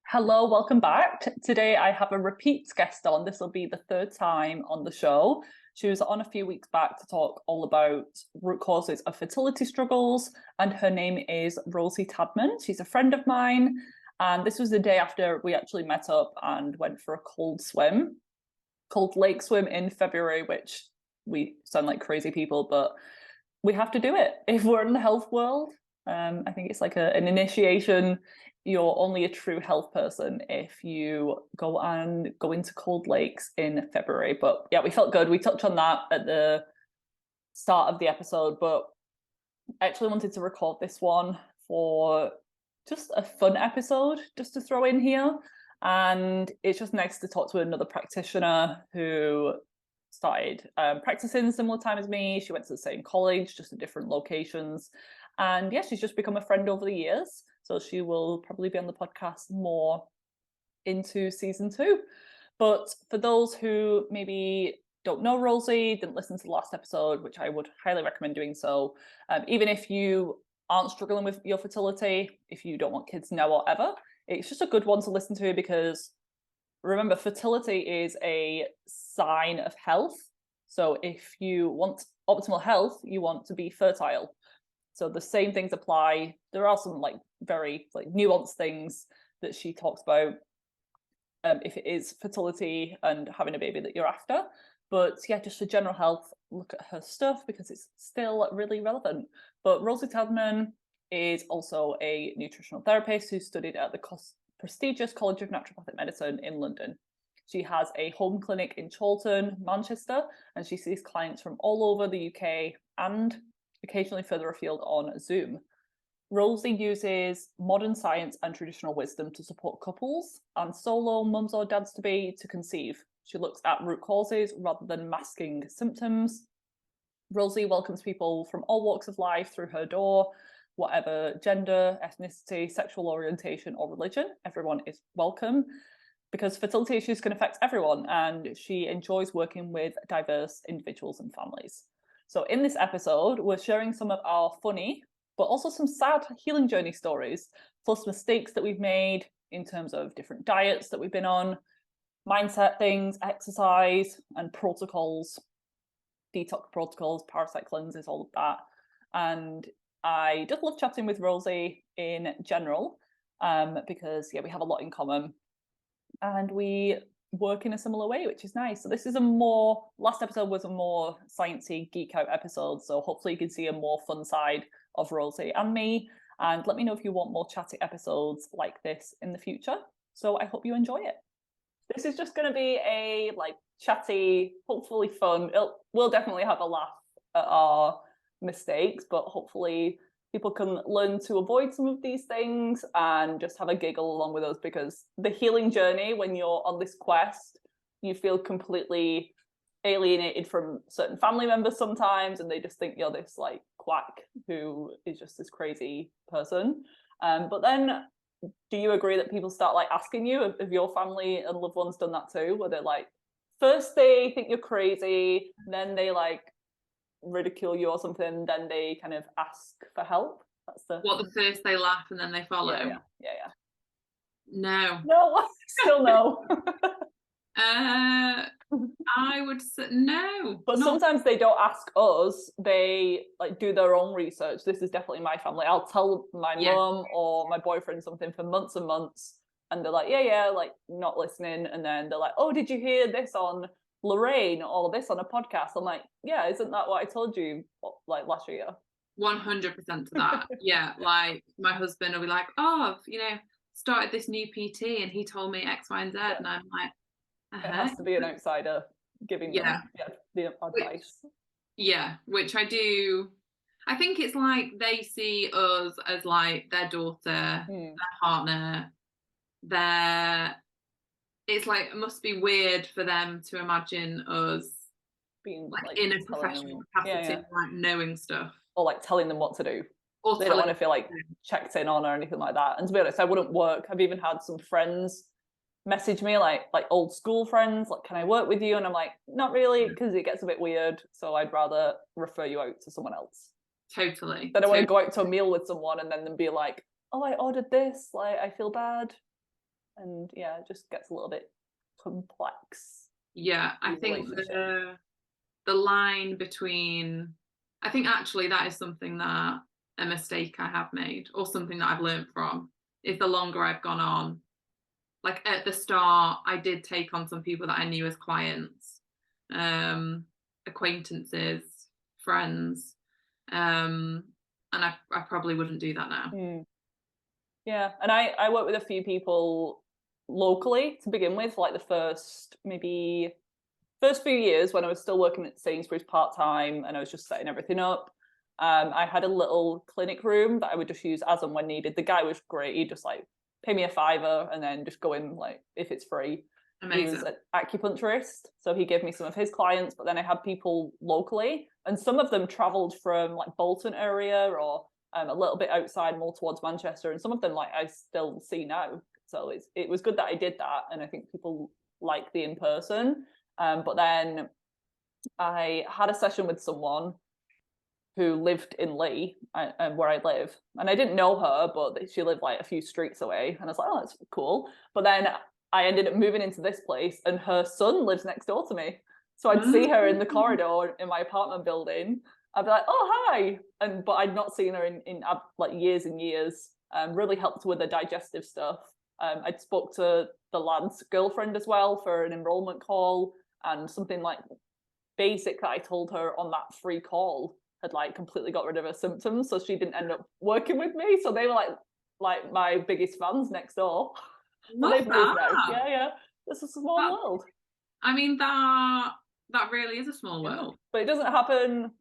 Hello, welcome back. Today I have a repeat guest on. This will be the third time on the show. She was on a few weeks back to talk all about root causes of fertility struggles, and her name is Rosie Tadman. She's a friend of mine, and this was the day after we actually met up and went for a cold lake swim in February, which we sound like crazy people, but we have to do it if we're in the health world. I think it's like an initiation. You're only a true health person if you go into cold lakes in February. But yeah, we felt good. We touched on that at the start of the episode, but I actually wanted to record this one for just a fun episode, just to throw in here. And it's just nice to talk to another practitioner who started practicing similar time as me. She went to the same college, just at different locations. And yeah, she's just become a friend over the years. So she will probably be on the podcast more into season 2. But for those who maybe don't know Rosie, didn't listen to the last episode, which I would highly recommend doing so, even if you aren't struggling with your fertility, if you don't want kids now or ever, it's just a good one to listen to, because remember, fertility is a sign of health. So if you want optimal health, you want to be fertile. So the same things apply. There are some very nuanced things that she talks about if it is fertility and having a baby that you're after. But yeah, just for general health, look at her stuff because it's still really relevant. But Rosie Tadman is also a nutritional therapist who studied at the prestigious College of Naturopathic Medicine in London. She has a home clinic in Chorlton, Manchester, and she sees clients from all over the UK and occasionally further afield on Zoom. Rosie uses modern science and traditional wisdom to support couples and solo mums or dads-to-be to conceive. She looks at root causes rather than masking symptoms. Rosie welcomes people from all walks of life through her door, whatever gender, ethnicity, sexual orientation, or religion. Everyone is welcome, because fertility issues can affect everyone, and she enjoys working with diverse individuals and families. So in this episode, we're sharing some of our funny, but also some sad healing journey stories, plus mistakes that we've made in terms of different diets that we've been on, mindset things, exercise, and protocols, detox protocols, parasite cleanses, all of that. And I just love chatting with Rosie in general, because yeah, we have a lot in common and we work in a similar way, which is nice. So this is last episode was a more sciencey geek out episode, so hopefully you can see a more fun side of Rosie and me, and let me know if you want more chatty episodes like this in the future. So I hope you enjoy it. This is just going to be a chatty, hopefully fun, we'll definitely have a laugh at our mistakes, but hopefully people can learn to avoid some of these things and just have a giggle along with us, because the healing journey, when you're on this quest, you feel completely alienated from certain family members sometimes, and they just think you're this quack who is just this crazy person. But then, do you agree that people start asking you if your family and loved ones done that too, where they're first they think you're crazy, then they ridicule you or something, then they kind of ask for help? That's the first they laugh and then they follow. Yeah. No, still no. I would say no, but sometimes they don't ask us, they do their own research. This is definitely my family. I'll tell my mum or my boyfriend something for months and months, and they're yeah, not listening, and then they're oh, did you hear this on Lorraine or this on a podcast? I'm yeah, isn't that what I told you last year? 100% to that. Yeah, my husband will be oh, started this new PT and he told me X, Y, and Z, and I'm it has to be an outsider giving them the advice. Which I do. I think it's they see us as their daughter, their partner, it's it must be weird for them to imagine us being in a professional capacity, knowing stuff, or telling them what to do, or they don't want to feel checked in on or anything like that. And to be honest, I wouldn't work. I've even had some friends message me, like old school friends, can I work with you? And I'm not really, because it gets a bit weird, so I'd rather refer you out to someone else. Totally. Then I want to go out to a meal with someone and then be oh, I ordered this, I feel bad. and yeah, it just gets a little bit complex. Yeah, I think the line between, I think actually that is something that a mistake I have made, or something that I've learned from, is the longer I've gone on. Like at the start, I did take on some people that I knew as clients, acquaintances, friends, and I probably wouldn't do that now. Yeah, and I work with a few people locally to begin with, like the first few years when I was still working at Sainsbury's part-time and I was just setting everything up. I had a little clinic room that I would just use as and when needed. The guy was great. He'd just like pay me a £5 and then just go in like if it's free. Amazing. He was an acupuncturist, so he gave me some of his clients, but then I had people locally, and some of them travelled from like Bolton area or a little bit outside, more towards Manchester, and some of them like I still see now. So it was good that I did that, and I think people like the in-person. But then I had a session with someone who lived in Lee, where I live, and I didn't know her, but she lived like a few streets away, and I was like, oh, that's cool. But then I ended up moving into this place, and her son lives next door to me. So I'd see her in the corridor in my apartment building. I'd be like, oh, hi. But I'd not seen her in like years and years. Really helped with the digestive stuff. I'd spoke to the lad's girlfriend as well for an enrollment call, and something like basic that I told her on that free call had like completely got rid of her symptoms. So she didn't end up working with me. So they were like my biggest fans next door. But they've moved out. Yeah. This is a small world. I mean, that really is a small world. But it doesn't happen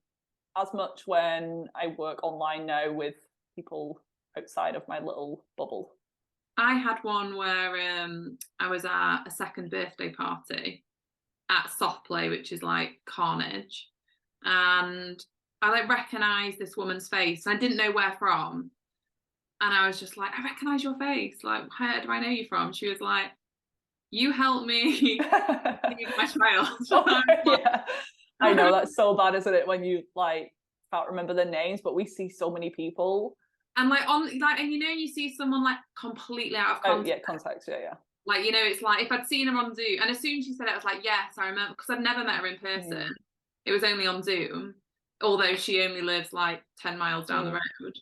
as much when I work online now with people outside of my little bubble. I had one where I was at a second birthday party at Soft Play, which is like carnage, and I like recognised this woman's face, and I didn't know where from. And I was just like, I recognise your face. Like, where do I know you from? She was like, you helped me leave my child. Yeah. I know, that's so bad, isn't it? When you like can't remember their names, but we see so many people. And like and you know, you see someone like completely out of context. Oh, yeah, context, yeah. Like, you know, it's like if I'd seen her on Zoom, and as soon as she said it, I was like, yes, I remember, because I'd never met her in person. It was only on Zoom, although she only lives like 10 miles down the road.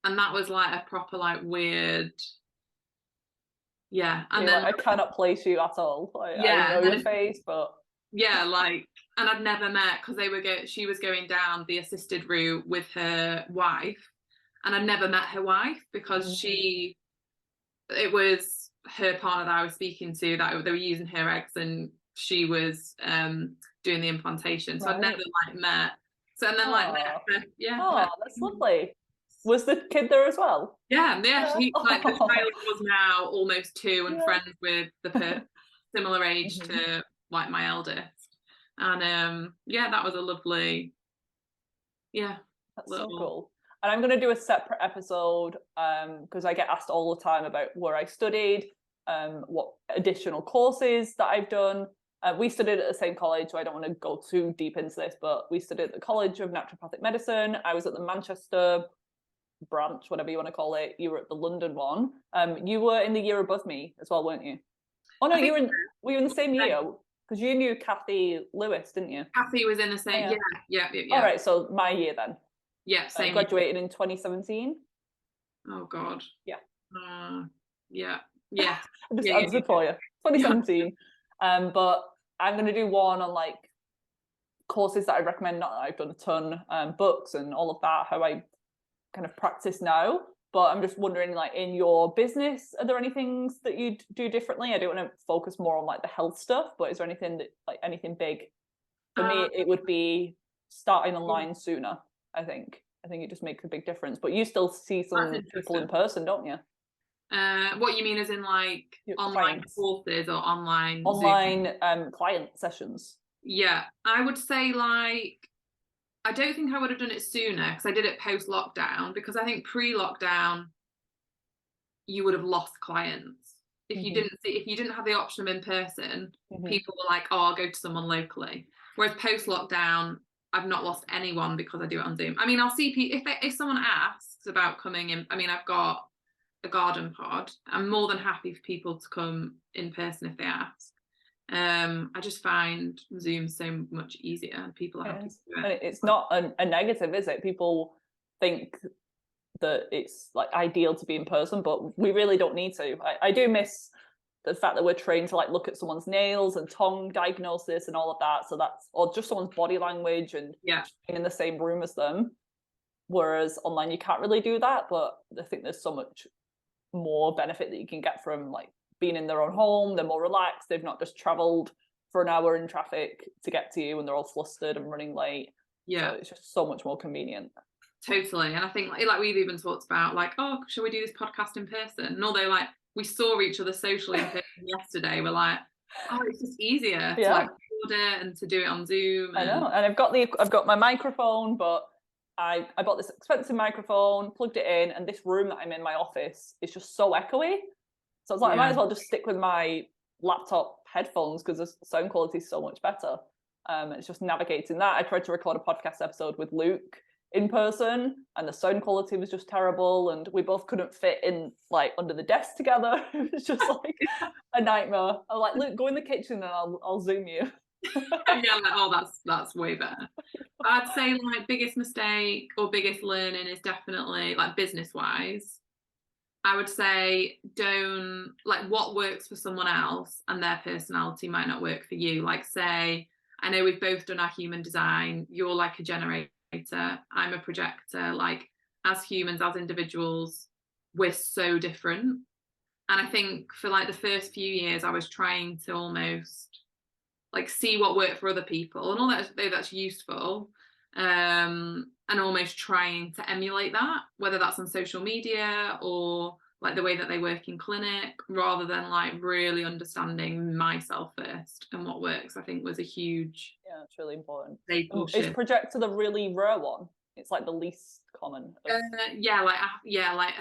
And that was like a proper like weird, yeah. And then like, I cannot place you at all. Like, I know your face, but yeah, like, and I'd never met, because she was going down the assisted route with her wife, and I'd never met her wife because it was her partner that I was speaking to, that they were using her eggs, and she was doing the implantation. So I'd never like met. So and then like met her, that's lovely. Was the kid there as well? Yeah. She, like, the child was now almost 2 and friends with the similar age to like my eldest, and that was a lovely, that's so cool. And I'm going to do a separate episode because I get asked all the time about where I studied, what additional courses that I've done. We studied at the same college, so I don't want to go too deep into this, but we studied at the College of Naturopathic Medicine. I was at the Manchester branch, whatever you want to call it. You were at the London one. You were in the year above me as well, weren't you? Oh no, were you in the same year? Because you knew Kathy Lewis, didn't you? Kathy was in the same. Yeah. All right, so my year then. Yeah, same. Graduated in 2017. Oh God. Yeah. Yeah. I just answered for you. 2017. But I'm going to do one on like courses that I recommend. Not that I've done a ton, books and all of that, how I kind of practice now. But I'm just wondering, like, in your business, are there any things that you do differently? I don't want to focus more on like the health stuff, but is there anything that, like, anything big? For me, it would be starting online sooner. I think it just makes a big difference. But you still see some people in person, don't you? What you mean as in like online courses or online client sessions? Yeah, I would say like, I don't think I would have done it sooner because I did it post-lockdown, because I think pre-lockdown you would have lost clients if you didn't have the option of in person. People were like, oh, I'll go to someone locally. Whereas post-lockdown, I've not lost anyone because I do it on Zoom. I mean, I'll see people if someone asks about coming in. I mean, I've got a garden pod, I'm more than happy for people to come in person if they ask. I just find Zoom so much easier and people are happy to do it. And it's not a negative, is it? People think that it's like ideal to be in person, but we really don't need to. I do miss the fact that we're trained to like look at someone's nails and tongue diagnosis and all of that. So that's, or just someone's body language and being in the same room as them. Whereas online, you can't really do that. But I think there's so much more benefit that you can get from like being in their own home. They're more relaxed. They've not just traveled for an hour in traffic to get to you and they're all flustered and running late. So it's just so much more convenient. Totally. And I think like we've even talked about like, oh, should we do this podcast in person? And although like we saw each other socially in person yesterday, we're like, oh, it's just easier to like record it and to do it on Zoom. I know. And I've got my microphone, but I bought this expensive microphone, plugged it in, and this room that I'm in, my office, is just so echoey. So I was like, I might as well just stick with my laptop headphones because the sound quality is so much better. It's just navigating that. I tried to record a podcast episode with Luke in person and the sound quality was just terrible and we both couldn't fit in like under the desk together. It was just like a nightmare. I was like, Luke, go in the kitchen and I'll Zoom you. Like, oh, that's way better. I'd say like biggest mistake or biggest learning is definitely like business wise. I would say don't like what works for someone else and their personality might not work for you. Like say, I know we've both done our human design. You're like a generator. I'm a projector. Like as humans, as individuals, we're so different. And I think for like the first few years, I was trying to almost like see what worked for other people and all that, that's useful. And almost trying to emulate that, whether that's on social media or like the way that they work in clinic, rather than like really understanding myself first and what works. I think was a huge it's really important. Is projector the really rare one? It's like the least common of... I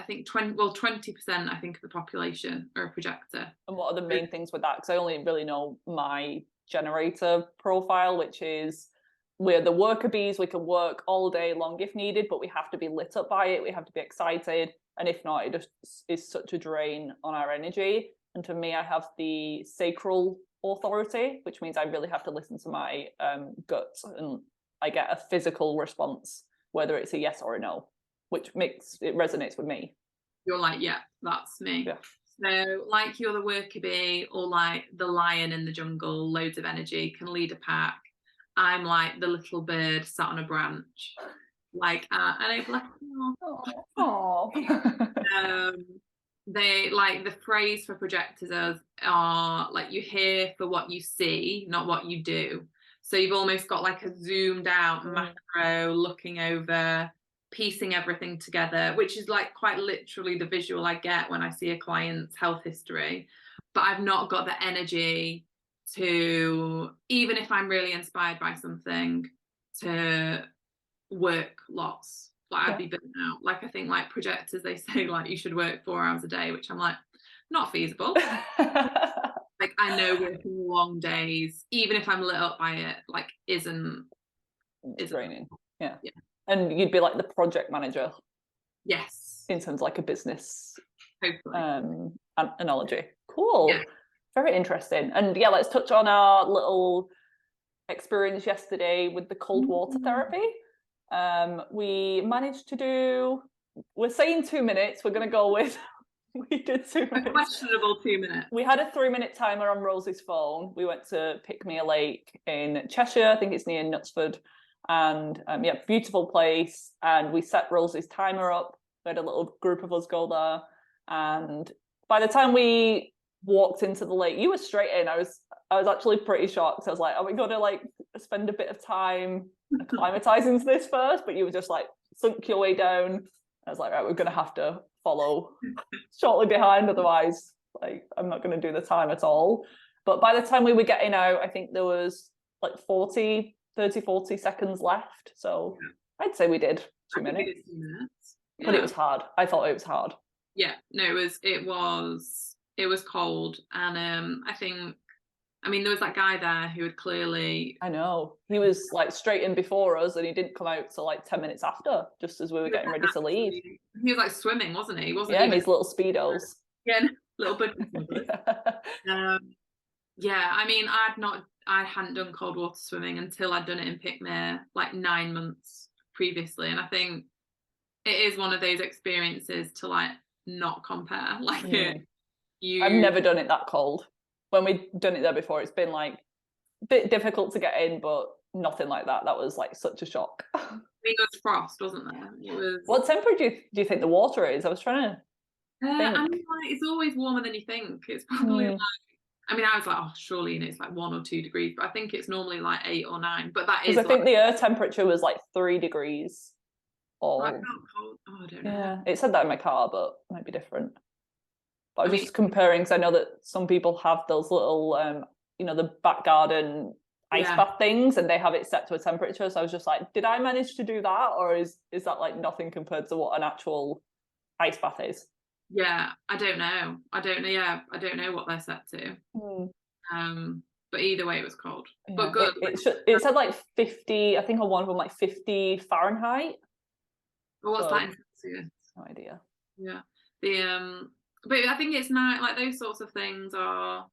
think 20% I think of the population are a projector. And what are the main things with that? Because I only really know my generator profile, which is we're the worker bees. We can work all day long if needed, but we have to be lit up by it. We have to be excited. And if not, it just is such a drain on our energy. And to me, I have the sacral authority, which means I really have to listen to my gut and I get a physical response, whether it's a yes or a no, which makes it resonates with me. You're like, yeah, that's me. Yeah. So like you're the worker bee or like the lion in the jungle, loads of energy, can lead a pack. I'm like the little bird sat on a branch, like and I'm like, they like the phrase for projectors are like you hear for what you see, not what you do. So you've almost got like a zoomed out macro looking over, piecing everything together, which is like quite literally the visual I get when I see a client's health history. But I've not got the energy to, even if I'm really inspired by something, to work lots. Like I'd be burnt out. Like I think like projectors, they say like you should work 4 hours a day, which I'm like, not feasible. Like I know working long days, even if I'm lit up by it, like isn't draining. Yeah. And you'd be like the project manager. Yes. In terms of like a business analogy. Cool. Yeah. Very interesting. And yeah, let's touch on our little experience yesterday with the cold water therapy. We managed to do, we're saying 2 minutes, we're going to go with, we did 2 minutes. A questionable 2 minutes. We had a 3-minute timer on Rosie's phone. We went to Pickmere Lake in Cheshire, I think it's near Knutsford. And beautiful place. And we set Rosie's timer up. We had a little group of us go there. And by the time we walked into the lake, you were straight in. I was actually pretty shocked. I was like, are we going to like spend a bit of time acclimatizing to this first? But you were just like sunk your way down. I was like, right, we're going to have to follow shortly behind. Otherwise, like, I'm not going to do the time at all. But by the time we were getting out, I think there was like 30, 40 seconds left. So I'd say we did 2 minutes. 2 minutes. Yeah. But it was hard. I thought it was hard. Yeah, no, it was cold. And I think I mean, there was that guy there who had clearly. I know. He was like straight in before us and he didn't come out till like 10 minutes after, just as we were getting ready to leave. He was like swimming, wasn't he? He wasn't Yeah, even in his little Speedos. Yeah, little bit. Yeah. Yeah, I mean, I hadn't done cold water swimming until I'd done it in Pickmere like 9 months previously. And I think it is one of those experiences to like not compare. Like I've never done it that cold. When we've done it there before, it's been like a bit difficult to get in, but nothing like that. That was like such a shock. I mean, there was frost, wasn't there? It was. What temperature do you think the water is? I was trying to think. I mean, like, it's always warmer than you think. It's probably like, I mean, I was like, oh, surely it's like 1 or 2 degrees, but I think it's normally like 8 or 9. But that is. I think the air temperature was like 3 degrees. Oh, I don't know. Yeah, it said that in my car, but it might be different. But I was just comparing because I know that some people have those little, the back garden ice bath things, and they have it set to a temperature. So I was just like, did I manage to do that, or is that like nothing compared to what an actual ice bath is? Yeah, I don't know. Yeah, I don't know what they're set to. But either way, it was cold. Yeah. But good. It said like 50. I think on one of them like 50 Fahrenheit. Well, what's that in Celsius? No idea. Yeah. But I think it's not like those sorts of things are.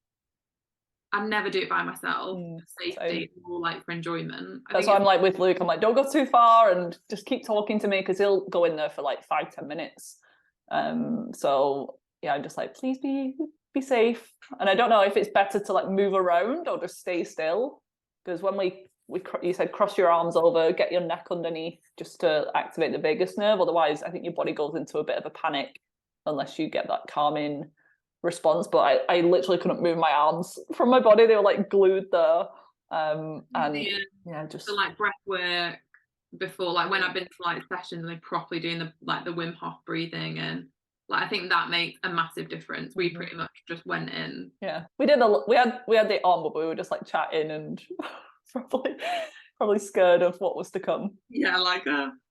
I'd never do it by myself for safety or like for enjoyment. That's why I'm like with Luke. I'm like, don't go too far and just keep talking to me because he'll go in there for like 5-10 minutes. So yeah, I'm just like, please be safe. And I don't know if it's better to like move around or just stay still, because when you said cross your arms over, get your neck underneath just to activate the vagus nerve. Otherwise, I think your body goes into a bit of a panic unless you get that calming response. But I literally couldn't move my arms from my body. They were like glued there. Just so like breath work before, like when I've been to like sessions and they're properly doing the Wim Hof breathing, and like I think that makes a massive difference. We pretty much just went in. Yeah, we had the on, but we were just like chatting and probably scared of what was to come. Yeah,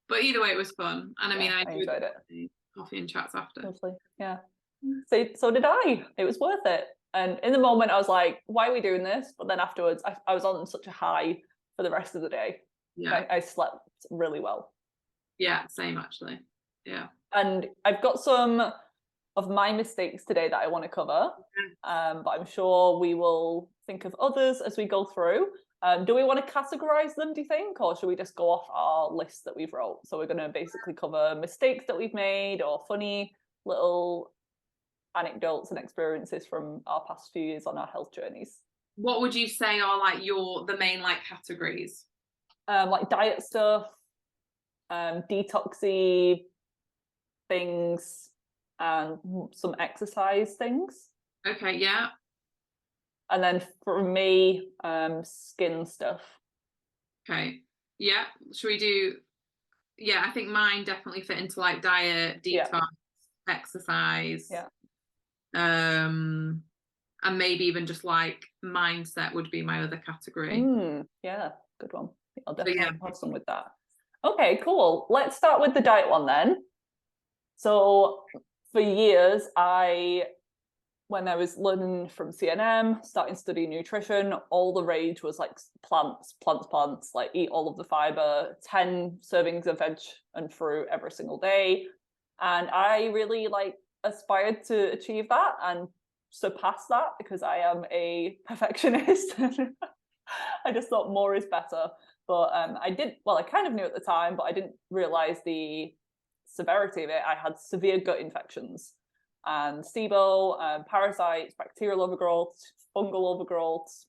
but either way, it was fun, and I mean, I enjoyed it. Coffee and chats after. Lovely. Yeah. So did I. It was worth it. And in the moment, I was like, "Why are we doing this?" But then afterwards, I was on such a high for the rest of the day. Yeah, I slept really well. Yeah, same actually. Yeah. And I've got some of my mistakes today that I want to cover, but I'm sure we will think of others as we go through. Do we want to categorize them, do you think, or should we just go off our list that we've wrote? So we're going to basically cover mistakes that we've made or funny little anecdotes and experiences from our past few years on our health journeys. What would you say are like the main like categories? Like diet stuff, detoxy things, and some exercise things. Okay, yeah. And then for me, skin stuff. Okay, yeah. Should we do? Yeah, I think mine definitely fit into like diet, detox, exercise. Yeah. And maybe even just like mindset would be my other category. Yeah, good one. I'll definitely have some with that. Okay, cool. Let's start with the diet one then. So for years, when I was learning from CNM, starting studying nutrition, all the rage was like plants, like eat all of the fiber, 10 servings of veg and fruit every single day. And I really aspired to achieve that and surpass that because I am a perfectionist. I just thought more is better. But I kind of knew at the time, but I didn't realize the severity of it. I had severe gut infections and SIBO, parasites, bacterial overgrowth, fungal overgrowth,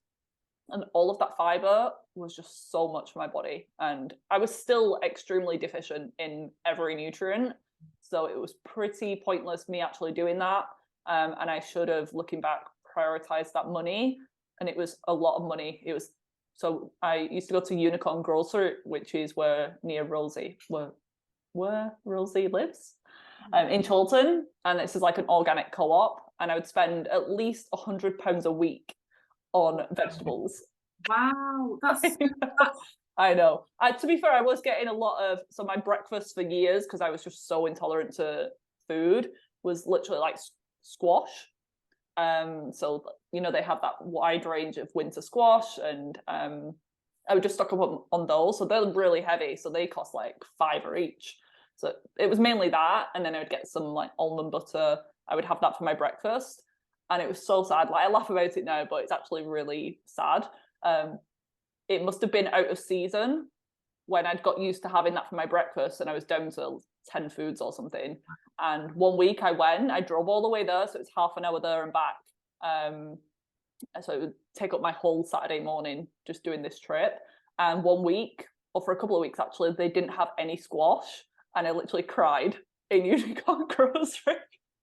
and all of that fiber was just so much for my body. And I was still extremely deficient in every nutrient. So it was pretty pointless me actually doing that. And I should have, looking back, prioritized that money. And it was a lot of money. So I used to go to Unicorn Grocery, which is near Rosie, where Rosie lives, in Chorlton. And this is like an organic co-op. And I would spend at least £100 a week on vegetables. Wow, that's I know. To be fair, I was getting a lot of, so my breakfast for years, because I was just so intolerant to food, was literally like squash So, you know, they have that wide range of winter squash, and I would just stock up on those. So they're really heavy. So they cost like £5 each. So it was mainly that. And then I would get some like almond butter. I would have that for my breakfast. And it was so sad. Like, I laugh about it now, but it's actually really sad. It must have been out of season when I'd got used to having that for my breakfast, and I was down to 10 foods or something. And one week I drove all the way there. So it's half an hour there and back. So it would take up my whole Saturday morning just doing this trip. And one week, or for a couple of weeks actually, they didn't have any squash. And I literally cried in Unicorn Grocery.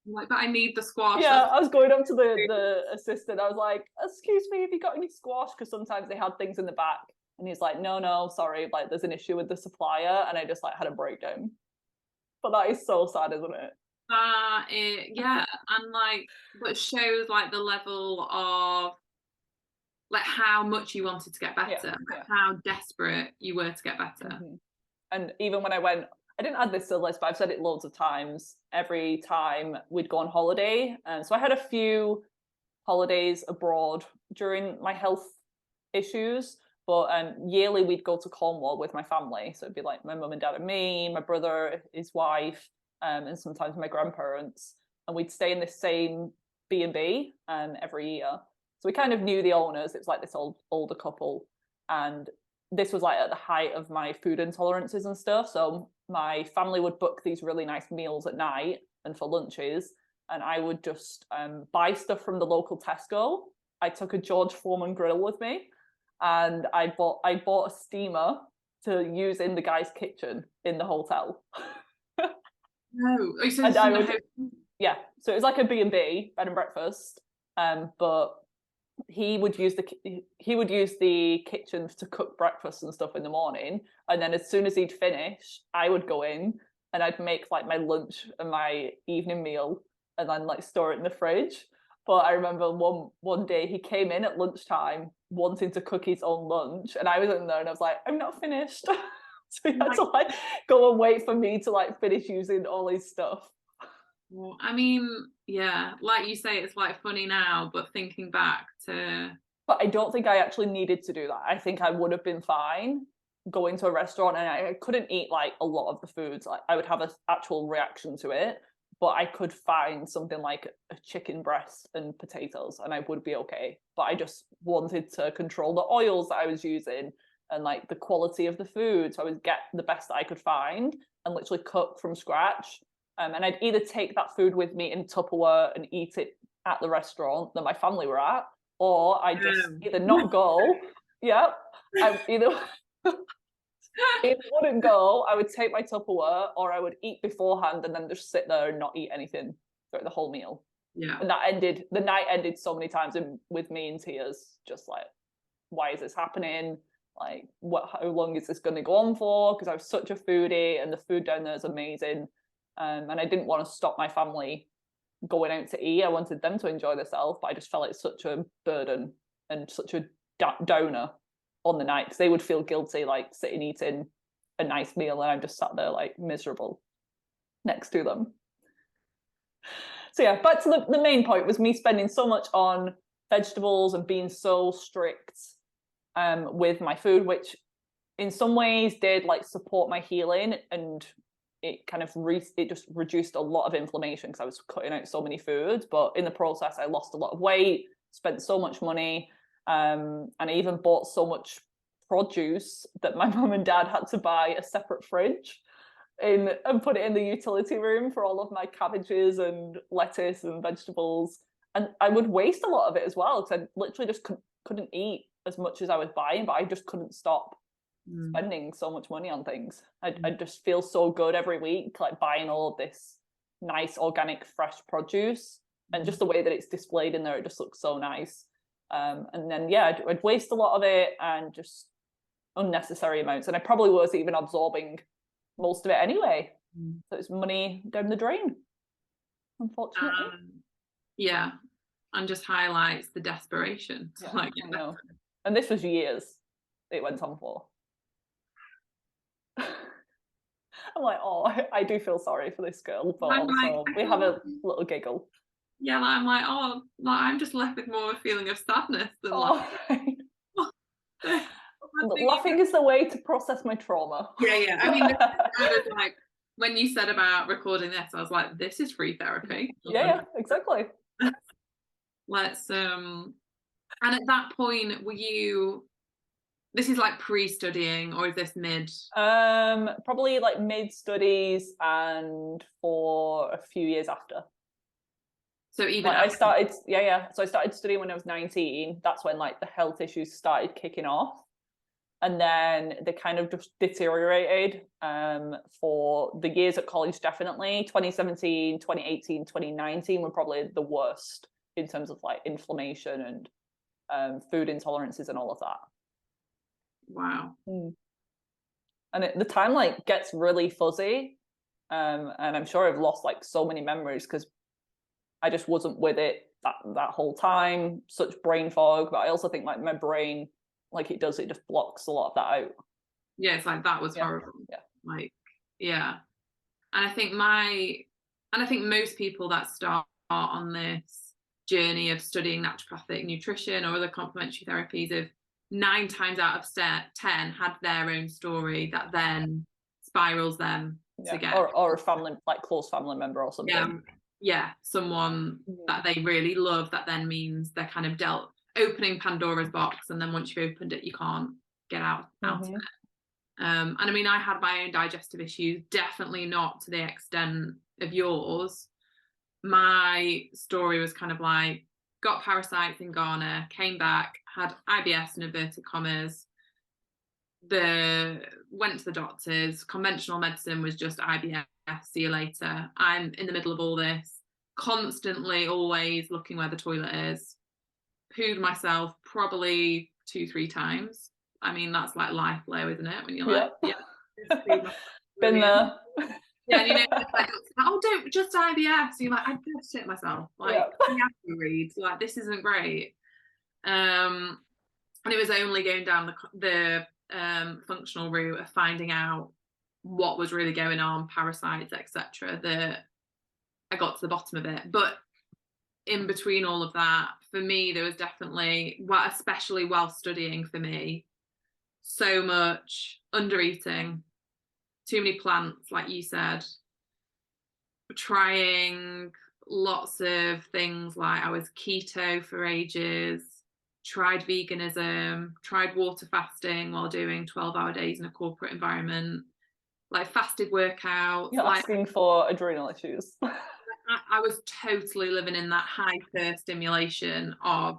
Like, but I need the squash. Yeah, I was going up to the assistant. I was like, excuse me, have you got any squash? Because sometimes they had things in the back. And he's like, no, sorry, like there's an issue with the supplier. And I just like had a breakdown. But that is so sad, isn't it? Yeah, and like, but shows like the level of like how much you wanted to get better, how desperate you were to get better. And even when I went, I didn't add this to the list, but I've said it loads of times, every time we'd go on holiday. And so I had a few holidays abroad during my health issues, but yearly we'd go to Cornwall with my family. So it'd be like my mum and dad and me, my brother, his wife, and sometimes my grandparents. And we'd stay in this same B&B every year. So we kind of knew the owners. It was like this older couple. And this was like at the height of my food intolerances and stuff. So my family would book these really nice meals at night and for lunches. And I would just buy stuff from the local Tesco. I took a George Foreman grill with me. And I bought a steamer to use in the guy's kitchen in the hotel. No, so it was like a B&B, bed and breakfast, but he would use the kitchen to cook breakfast and stuff in the morning, and then as soon as he'd finish, I would go in and I'd make like my lunch and my evening meal, and then like store it in the fridge. But I remember one day he came in at lunchtime wanting to cook his own lunch, and I was in there and I was like, I'm not finished. So he had to like go and wait for me to like finish using all his stuff. Well, I mean, yeah, like you say, it's like funny now, but thinking back to... But I don't think I actually needed to do that. I think I would have been fine going to a restaurant, and I couldn't eat like a lot of the foods. Like, I would have an actual reaction to it, but I could find something like a chicken breast and potatoes and I would be okay. But I just wanted to control the oils that I was using and like the quality of the food, so I would get the best that I could find and literally cook from scratch. And I'd either take that food with me in Tupperware and eat it at the restaurant that my family were at, or I'd just either not go. I either if I wouldn't go, I would take my Tupperware, or I would eat beforehand and then just sit there and not eat anything throughout the whole meal. Yeah. And the night ended so many times with me in tears, just like, why is this happening? Like, how long is this going to go on for? Because I was such a foodie and the food down there is amazing. And I didn't want to stop my family going out to eat. I wanted them to enjoy themselves, but I just felt like such a burden and such a downer on the night, because they would feel guilty like sitting eating a nice meal and I'm just sat there like miserable next to them. So yeah, back to the main point was me spending so much on vegetables and being so strict with my food, which in some ways did like support my healing, and it kind of it just reduced a lot of inflammation because I was cutting out so many foods. But in the process, I lost a lot of weight, spent so much money, and I even bought so much produce that my mum and dad had to buy a separate fridge and put it in the utility room for all of my cabbages and lettuce and vegetables. And I would waste a lot of it as well, because I literally just couldn't eat as much as I was buying, but I just couldn't stop spending so much money on things. I just feel so good every week, like buying all of this nice organic fresh produce, and just the way that it's displayed in there, it just looks so nice. And then I'd waste a lot of it and just unnecessary amounts, and I probably was even absorbing most of it anyway. So it's money down the drain, unfortunately. Yeah, and just highlights the desperation to like get better. And this was years it went on for. I'm like, oh, I do feel sorry for this girl, but also we have a little giggle. Yeah, like, I'm like, oh, like, I'm just left with more of a feeling of sadness than like, Oh, right. I'm Laughing is the way to process my trauma. yeah. I mean, I was like, when you said about recording this, I was like, this is free therapy. Yeah, exactly. Let's and at that point, this is like pre-studying, or is this mid? Probably like mid studies and for a few years after. So even Like I after, started, yeah. So I started studying when I was 19. That's when like the health issues started kicking off. And then they kind of just deteriorated for the years at college, definitely. 2017, 2018, 2019 were probably the worst in terms of like inflammation and food intolerances and all of that. wow. And the time like gets really fuzzy. And I'm sure I've lost like so many memories because I just wasn't with it that whole time. Such brain fog, but I also think like my brain, like it just blocks a lot of that out. Yeah, it's like that was Yeah, horrible. yeah, Like, yeah. And I think most people that start on this journey of studying naturopathic nutrition or other complementary therapies have 9 times out of 10 had their own story that then spirals them to yeah. get, Or a family, like close family member or something. someone that they really love, that then means they're kind of opening Pandora's box, and then once you've opened it, you can't get out of it. And I mean, I had my own digestive issues, definitely not to the extent of yours. My story was kind of like, got parasites in Ghana, came back, had IBS in inverted commas, went to the doctors, conventional medicine was just IBS, see you later. I'm in the middle of all this, constantly always looking where the toilet is, pooed myself probably 2-3 times. I mean, that's like life flow, isn't it? When you're like, yeah. Been there. Yeah, and you know, like, oh, don't just IBS. So you're like, I just shit myself. Like, we have to read. Like, this isn't great. And it was only going down the functional route of finding out what was really going on, parasites, etc., that I got to the bottom of it. But in between all of that, for me, there was definitely, well, especially while studying for me, so much under eating, too many plants, like you said, trying lots of things. Like, I was keto for ages, tried veganism, tried water fasting while doing 12-hour days in a corporate environment, like fasted workouts. You're like asking for adrenal issues. I was totally living in that hyper stimulation of,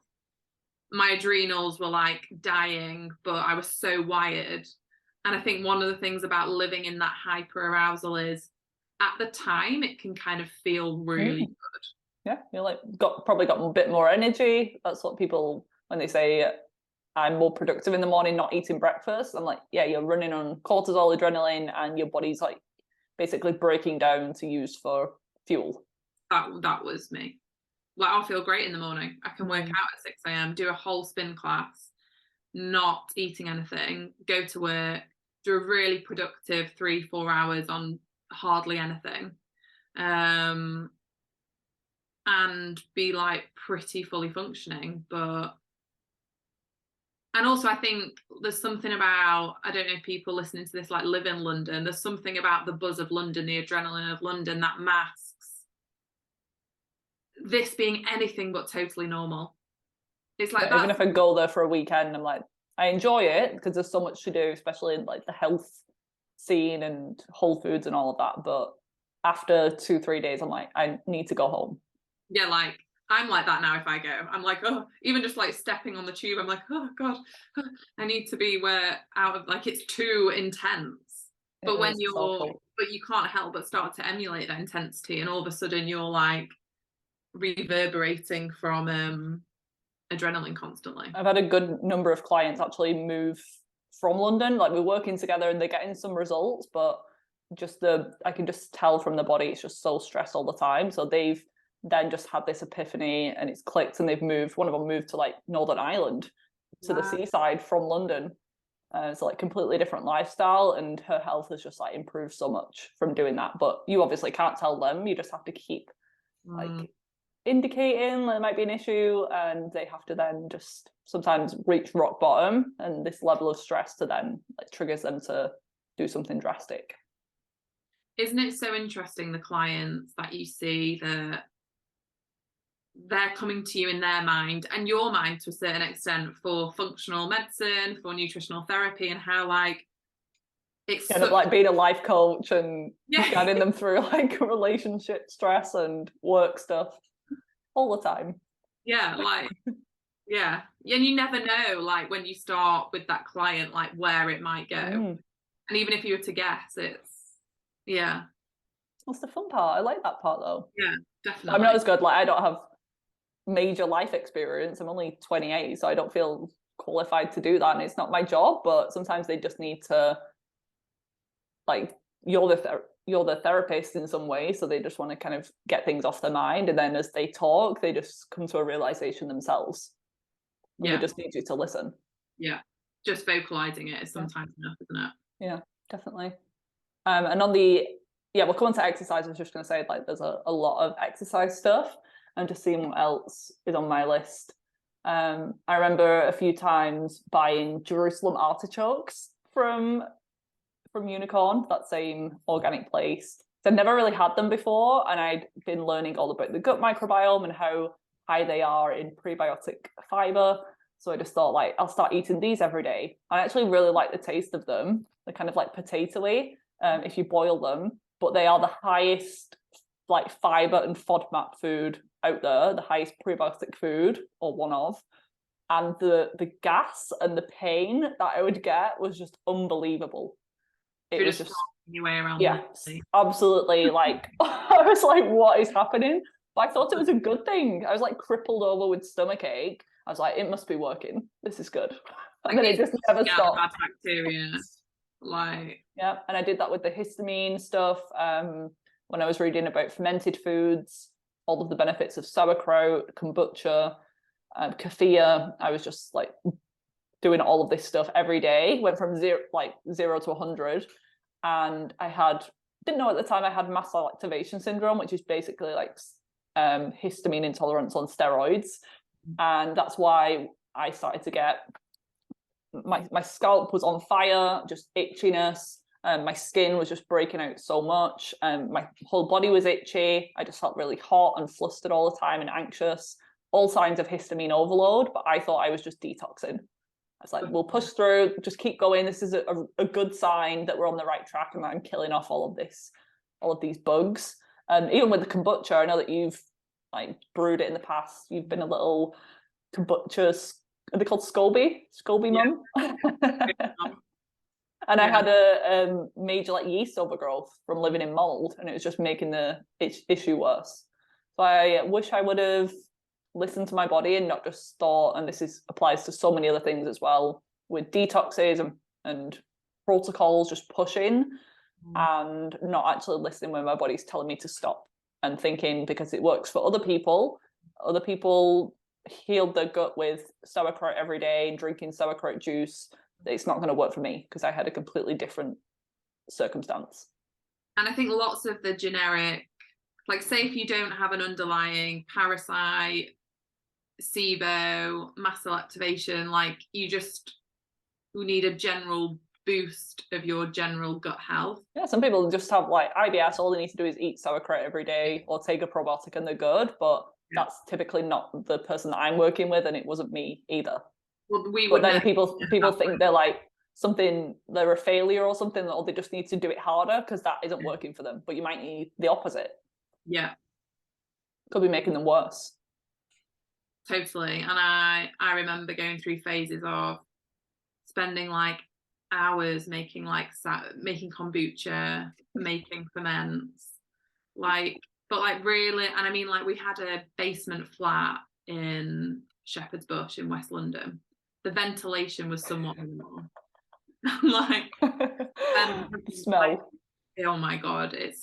my adrenals were like dying, but I was so wired. And I think one of the things about living in that hyper arousal is, at the time, it can kind of feel really good. Yeah, you're like probably got a bit more energy. That's what people, when they say I'm more productive in the morning not eating breakfast, I'm like, yeah, you're running on cortisol, adrenaline, and your body's like basically breaking down to use for fuel. That was me. Like, I'll feel great in the morning. I can work out at 6 a.m, do a whole spin class, not eating anything, go to work, do a really productive 3-4 hours on hardly anything, and be like pretty fully functioning. And also, I think there's something about, I don't know if people listening to this like live in London, there's something about the buzz of London, the adrenaline of London, that masks this being anything but totally normal. It's like, even if I go there for a weekend, I'm like, I enjoy it because there's so much to do, especially in like the health scene and Whole Foods and all of that. But after 2-3 days, I'm like, I need to go home. Yeah, like, I'm like that now. If I go, I'm like, oh, even just like stepping on the tube, I'm like, oh god, I need to be out of, like, it's too intense. But when but you can't help but start to emulate that intensity, and all of a sudden you're like reverberating from adrenaline constantly. I've had a good number of clients actually move from London. Like, we're working together and they're getting some results, but I can just tell from the body it's just so stressed all the time. So they've then just had this epiphany and it's clicked, and they've moved. One of them moved to like Northern Ireland, to the seaside from London. It's like completely different lifestyle, and her health has just like improved so much from doing that. But you obviously can't tell them. You just have to keep like indicating there might be an issue, and they have to then just sometimes reach rock bottom, and this level of stress to then like triggers them to do something drastic. Isn't it so interesting, the clients that you see, that they're coming to you in their mind and your mind to a certain extent for functional medicine, for nutritional therapy, and how like it's kind of like being a life coach and guiding them through like relationship stress and work stuff all the time. Yeah, like yeah. And you never know, like when you start with that client, like where it might go. And even if you were to guess, it's That's the fun part. I like that part though. Yeah, definitely. I'm not as good, like I don't have major life experience. I'm only 28, so I don't feel qualified to do that, and it's not my job, but sometimes they just need to, like, you're the therapist in some way, so they just want to kind of get things off their mind, and then as they talk they just come to a realization themselves. They just need you to listen. Just vocalizing it is sometimes enough, isn't it? Yeah, definitely. And on the we'll come on to exercise. I was just going to say, like, there's a lot of exercise stuff, and just seeing what else is on my list. I remember a few times buying Jerusalem artichokes from Unicorn, that same organic place. So I'd never really had them before, and I'd been learning all about the gut microbiome and how high they are in prebiotic fiber. So I just thought, like, I'll start eating these every day. I actually really like the taste of them. They're kind of like potato-y if you boil them, but they are the highest like fiber and FODMAP food out there, the highest prebiotic food, or one of. And the gas and the pain that I would get was just unbelievable. It was just your way around. Absolutely. Like, I was like, what is happening? But I thought it was a good thing. I was like crippled over with stomach ache. I was like, it must be working. This is good. And then it just never stopped. Bad bacteria. Like, yeah, and I did that with the histamine stuff. When I was reading about fermented foods, all of the benefits of sauerkraut, kombucha, kefir, I was just like doing all of this stuff every day. Went from zero to 100, and didn't know at the time I had mast cell activation syndrome, which is basically like histamine intolerance on steroids, and that's why I started to get my scalp was on fire, just itchiness. My skin was just breaking out so much, and my whole body was itchy. I just felt really hot and flustered all the time and anxious. All signs of histamine overload, but I thought I was just detoxing. I was like, we'll push through, just keep going. This is a good sign that we're on the right track and that I'm killing off all of these bugs. And even with the kombucha, I know that you've like brewed it in the past. You've been a little kombucha, are they called Scolby mum? And I had a major like yeast overgrowth from living in mold, and it was just making the issue worse. So I wish I would have listened to my body and not just thought, and this applies to so many other things as well, with detoxes and protocols, just pushing and not actually listening when my body's telling me to stop, and thinking because it works for other people healed their gut with sauerkraut every day and drinking sauerkraut juice, it's not going to work for me because I had a completely different circumstance. And I think lots of the generic, like say if you don't have an underlying parasite, SIBO, mast cell activation, like you need a general boost of your general gut health. Yeah, some people just have like IBS, all they need to do is eat sauerkraut every day or take a probiotic and they're good, but that's typically not the person that I'm working with, and it wasn't me either. Well, but then people think they're like they're a failure or something, or they just need to do it harder because that isn't working for them. But you might need the opposite. Yeah, could be making them worse. Totally. And I remember going through phases of spending like hours making kombucha, making ferments, but really, and I mean, like we had a basement flat in Shepherd's Bush in West London. The ventilation was somewhat minimal. Like smell. Like, oh my god, it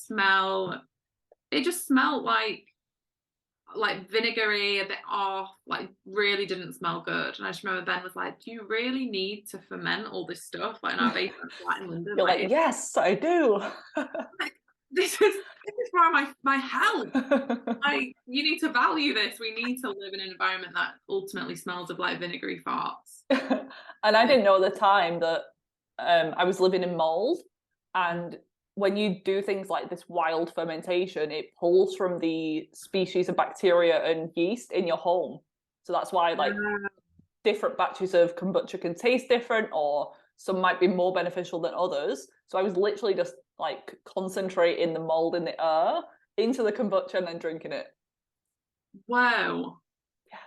just smelled like vinegary, a bit off, like really didn't smell good. And I just remember Ben was like, do you really need to ferment all this stuff like in our basement flat in London? You're like yes, I do. Like, this is for my health. Like, you need to value this. We need to live in an environment that ultimately smells of like vinegary farts. And I didn't know at the time that I was living in mold, and when you do things like this wild fermentation, it pulls from the species of bacteria and yeast in your home. So that's why like different batches of kombucha can taste different, or some might be more beneficial than others. So I was literally just like concentrating the mold in the air into the kombucha and then drinking it. Wow. Yeah.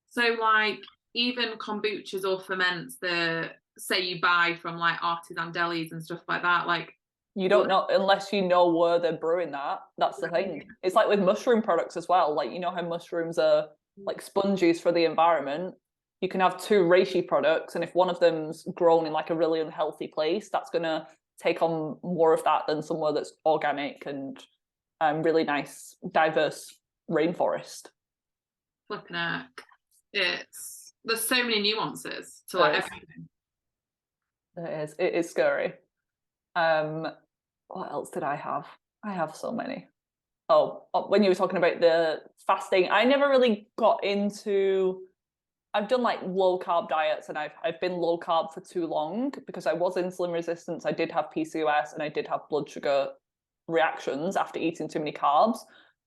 So like even kombuchas or ferments that say you buy from like artisan delis and stuff like that, like you don't know unless you know where they're brewing that. That's the thing. It's like with mushroom products as well. Like, you know how mushrooms are like sponges for the environment. You can have two reishi products, and if one of them's grown in like a really unhealthy place, that's gonna take on more of that than somewhere that's organic and really nice, diverse rainforest. flipping heck. There's so many nuances to like everything. It is scary. What else did I have? I have so many. Oh, when you were talking about the fasting, I never really got into. I've done like low carb diets, and I've been low carb for too long because I was insulin resistant. I did have PCOS, and I did have blood sugar reactions after eating too many carbs.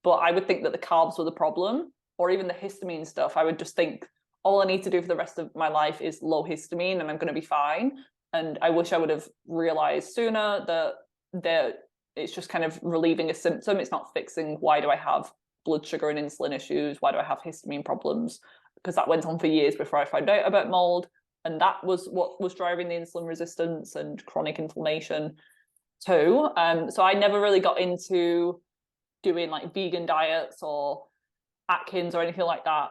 But I would think that the carbs were the problem, or even the histamine stuff. I would just think all I need to do for the rest of my life is low histamine, and I'm going to be fine. And I wish I would have realized sooner that it's just kind of relieving a symptom. It's not fixing why do I have blood sugar and insulin issues? Why do I have histamine problems? Because that went on for years before I found out about mold. And that was what was driving the insulin resistance and chronic inflammation too. So I never really got into doing like vegan diets or Atkins or anything like that,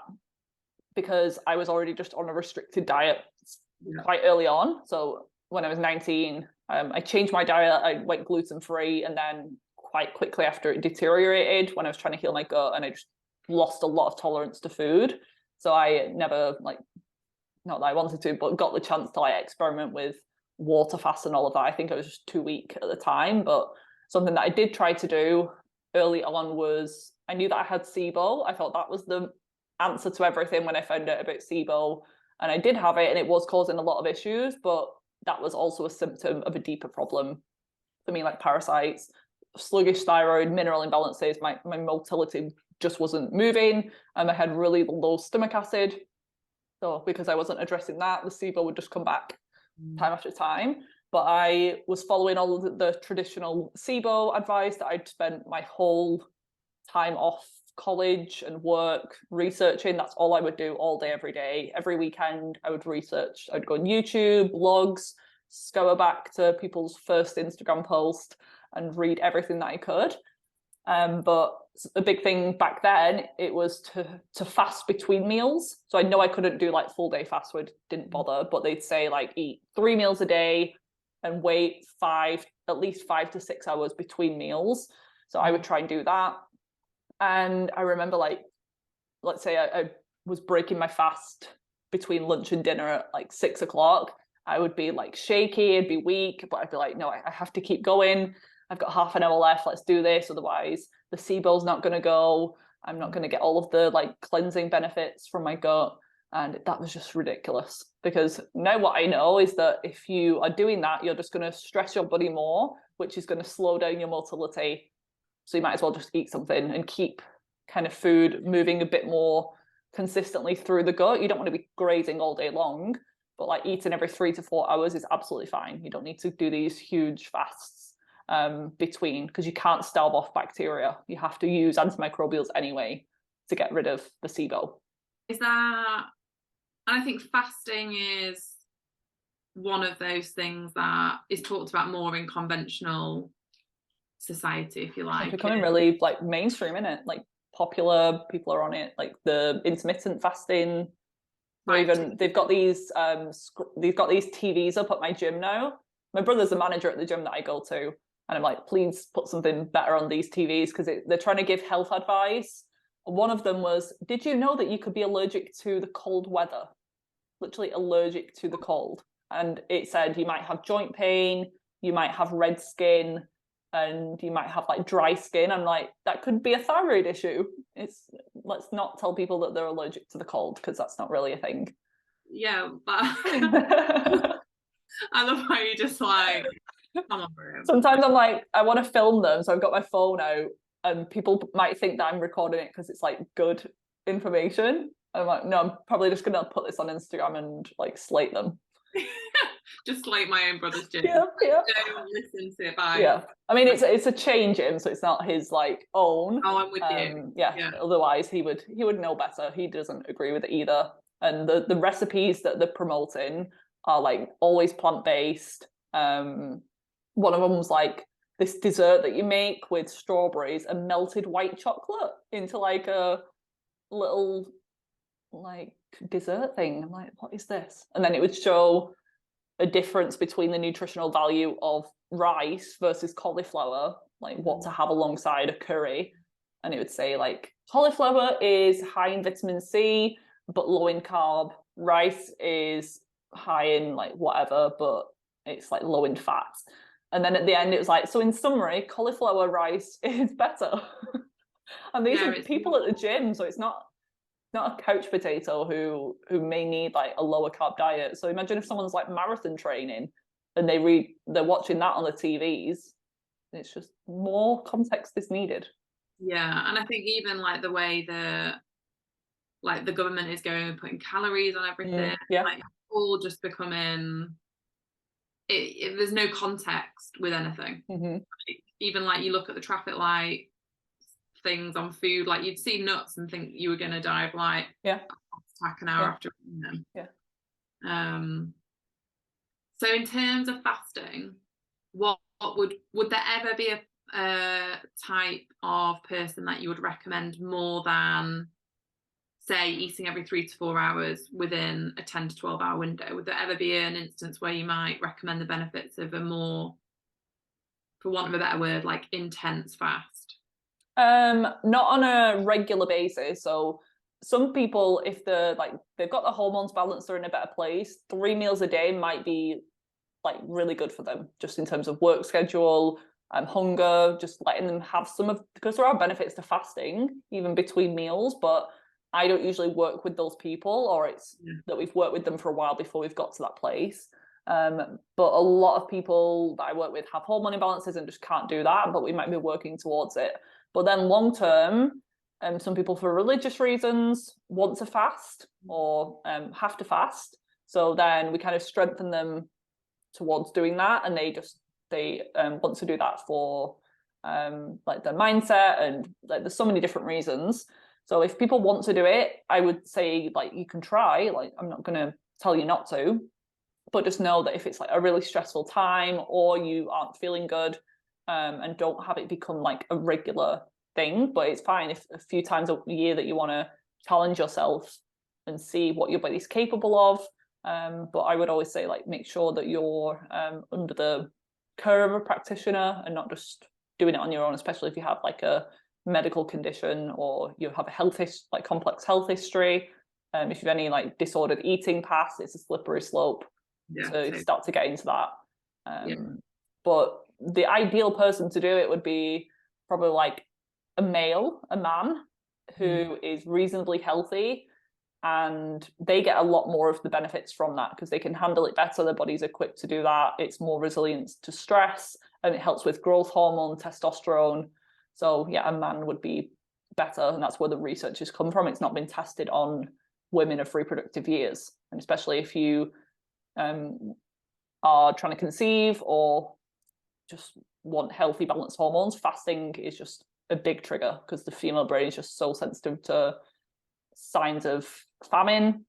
because I was already just on a restricted diet quite early on. So when I was 19, I changed my diet. I went gluten-free, and then quite quickly after it deteriorated when I was trying to heal my gut, and I just lost a lot of tolerance to food. So I never, like, not that I wanted to, but got the chance to like experiment with water fast and all of that. I think I was just too weak at the time, but something that I did try to do early on was, I knew that I had SIBO. I thought that was the answer to everything when I found out about SIBO, and I did have it, and it was causing a lot of issues, but that was also a symptom of a deeper problem for me, like parasites, sluggish thyroid, mineral imbalances. My motility just wasn't moving, and I had really low stomach acid. So because I wasn't addressing that, the SIBO would just come back time after time. But I was following all of the traditional SIBO advice that I'd spent my whole time off college and work researching. That's all I would do all day, every day. Every weekend I would research. I'd go on YouTube, blogs, scour back to people's first Instagram post and read everything that I could. But a big thing back then, it was to fast between meals. So I know I couldn't do like full day fast, so I didn't bother, but they'd say like eat 3 meals a day and wait at least 5 to 6 hours between meals. So I would try and do that. And I remember, like, let's say I was breaking my fast between lunch and dinner at like 6 o'clock. I would be like shaky, I'd be weak, but I'd be like, no, I have to keep going. I've got half an hour left. Let's do this. Otherwise, the SIBO's not going to go. I'm not going to get all of the like cleansing benefits from my gut. And that was just ridiculous, because now what I know is that if you are doing that, you're just going to stress your body more, which is going to slow down your motility. So you might as well just eat something and keep kind of food moving a bit more consistently through the gut. You don't want to be grazing all day long, but like eating every 3 to 4 hours is absolutely fine. You don't need to do these huge fasts between, because you can't starve off bacteria. You have to use antimicrobials anyway to get rid of the SIBO. Is that, and I think fasting is one of those things that is talked about more in conventional society, if you like. It's becoming really like mainstream, isn't it? Like popular, people are on it, like the intermittent fasting. Right. Even they've got these TVs up at my gym now. My brother's the manager at the gym that I go to, and I'm like, please put something better on these TVs, because they're trying to give health advice. One of them was, did you know that you could be allergic to the cold weather? Literally allergic to the cold. And it said you might have joint pain, you might have red skin, and you might have like dry skin. I'm like, that could be a thyroid issue. Let's not tell people that they're allergic to the cold, because that's not really a thing. Yeah, but I love how you just like, come on, bro. Sometimes I'm like, I want to film them, so I've got my phone out, and people might think that I'm recording it because it's like good information. I'm like, no, I'm probably just gonna put this on Instagram and like slate them. Just like my own brother's gym. Yeah. Don't listen to it. Bye. Yeah, I mean, it's a chain gym, so it's not his like own. Oh, I'm with you. Yeah. Otherwise, he would know better. He doesn't agree with it either. And the recipes that they're promoting are like always plant-based. One of them was like this dessert that you make with strawberries and melted white chocolate into like a little like dessert thing. I'm like, what is this? And then it would show a difference between the nutritional value of rice versus cauliflower, like what to have alongside a curry. And it would say like cauliflower is high in vitamin C but low in carb. Rice is high in like whatever, but it's like low in fat. And then at the end it was like, so in summary, cauliflower rice is better. And these are people at the gym, so it's not a couch potato who may need like a lower carb diet. So imagine if someone's like marathon training and they're watching that on the TVs. It's just more context is needed. Yeah, and I think even like the way the government is going and putting calories on everything, like all just becoming there's no context with anything. Like, even like you look at the traffic light things on food, like you'd see nuts and think you were going to die of like attack an hour after eating them. So in terms of fasting, what would there ever be a type of person that you would recommend more than, say, eating every 3 to 4 hours within a 10 to 12 hour window? Would there ever be an instance where you might recommend the benefits of a more, for want of a better word, like intense fast? Not on a regular basis. So some people, if they've got the hormones balanced, they're in a better place, 3 meals a day might be like really good for them, just in terms of work schedule, hunger, just letting them have some of, because there are benefits to fasting even between meals, but I don't usually work with those people, or it's that we've worked with them for a while before we've got to that place. But a lot of people that I work with have hormone imbalances and just can't do that, but we might be working towards it. But then long term, some people for religious reasons want to fast or have to fast. So then we kind of strengthen them towards doing that, and they want to do that for like their mindset, and like there's so many different reasons. So if people want to do it, I would say like you can try. Like I'm not going to tell you not to, but just know that if it's like a really stressful time or you aren't feeling good, and don't have it become like a regular thing. But it's fine if a few times a year that you want to challenge yourself and see what your body's capable of. But I would always say like make sure that you're under the care of a practitioner and not just doing it on your own, especially if you have like a medical condition or you have a complex health history. If you have any like disordered eating past, it's a slippery slope to start to get into that. But the ideal person to do it would be probably like a man who is reasonably healthy, and they get a lot more of the benefits from that because they can handle it better. Their body's equipped to do that. It's more resilient to stress, and it helps with growth hormone, testosterone. So yeah, a man would be better, and that's where the research has come from. It's not been tested on women of reproductive years, and especially if you are trying to conceive or just want healthy, balanced hormones, fasting is just a big trigger because the female brain is just so sensitive to signs of famine,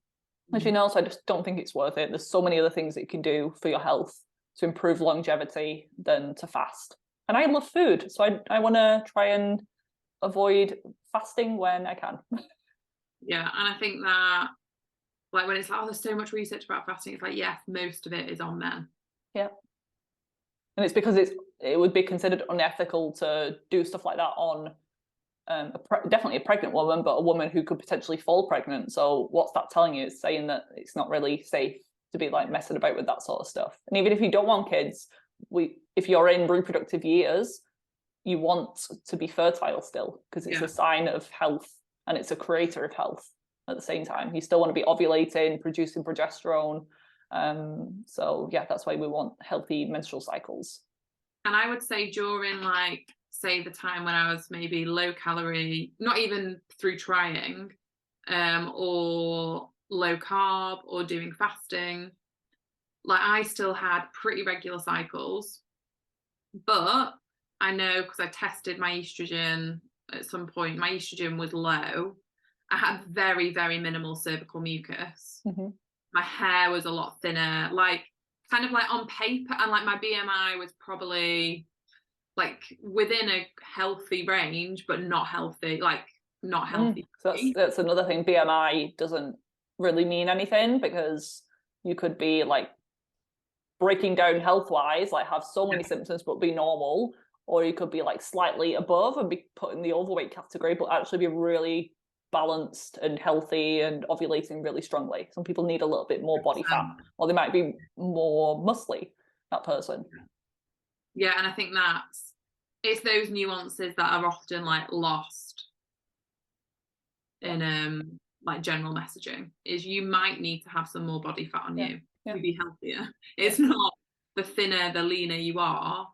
as you know. So I just don't think it's worth it. There's so many other things that you can do for your health to improve longevity than to fast. And I love food, so I want to try and avoid fasting when I can. Yeah, and I think that like when it's like, oh, there's so much research about fasting, it's like, yes, most of it is on men. Yeah. And it's because it would be considered unethical to do stuff like that on definitely a pregnant woman, but a woman who could potentially fall pregnant. So what's that telling you? It's saying that it's not really safe to be like messing about with that sort of stuff. And even if you don't want kids, if you're in reproductive years, you want to be fertile still, because it's a sign of health and it's a creator of health at the same time. You still want to be ovulating, producing progesterone. So yeah, that's why we want healthy menstrual cycles. And I would say during, like, say the time when I was maybe low calorie, not even through trying, or low carb or doing fasting, like I still had pretty regular cycles, but I know because I tested my estrogen at some point, my estrogen was low. I had very, very minimal cervical mucus. My hair was a lot thinner, like kind of like on paper, and like my BMI was probably like within a healthy range, but not healthy, like not healthy. So that's another thing. BMI doesn't really mean anything, because you could be like breaking down health-wise, like have so many symptoms but be normal, or you could be like slightly above and be put in the overweight category but actually be really balanced and healthy and ovulating really strongly. Some people need a little bit more body fat, or they might be more muscly, that person. Yeah, and I think it's those nuances that are often like lost in like general messaging, is you might need to have some more body fat on you to be healthier. It's not the thinner, the leaner you are,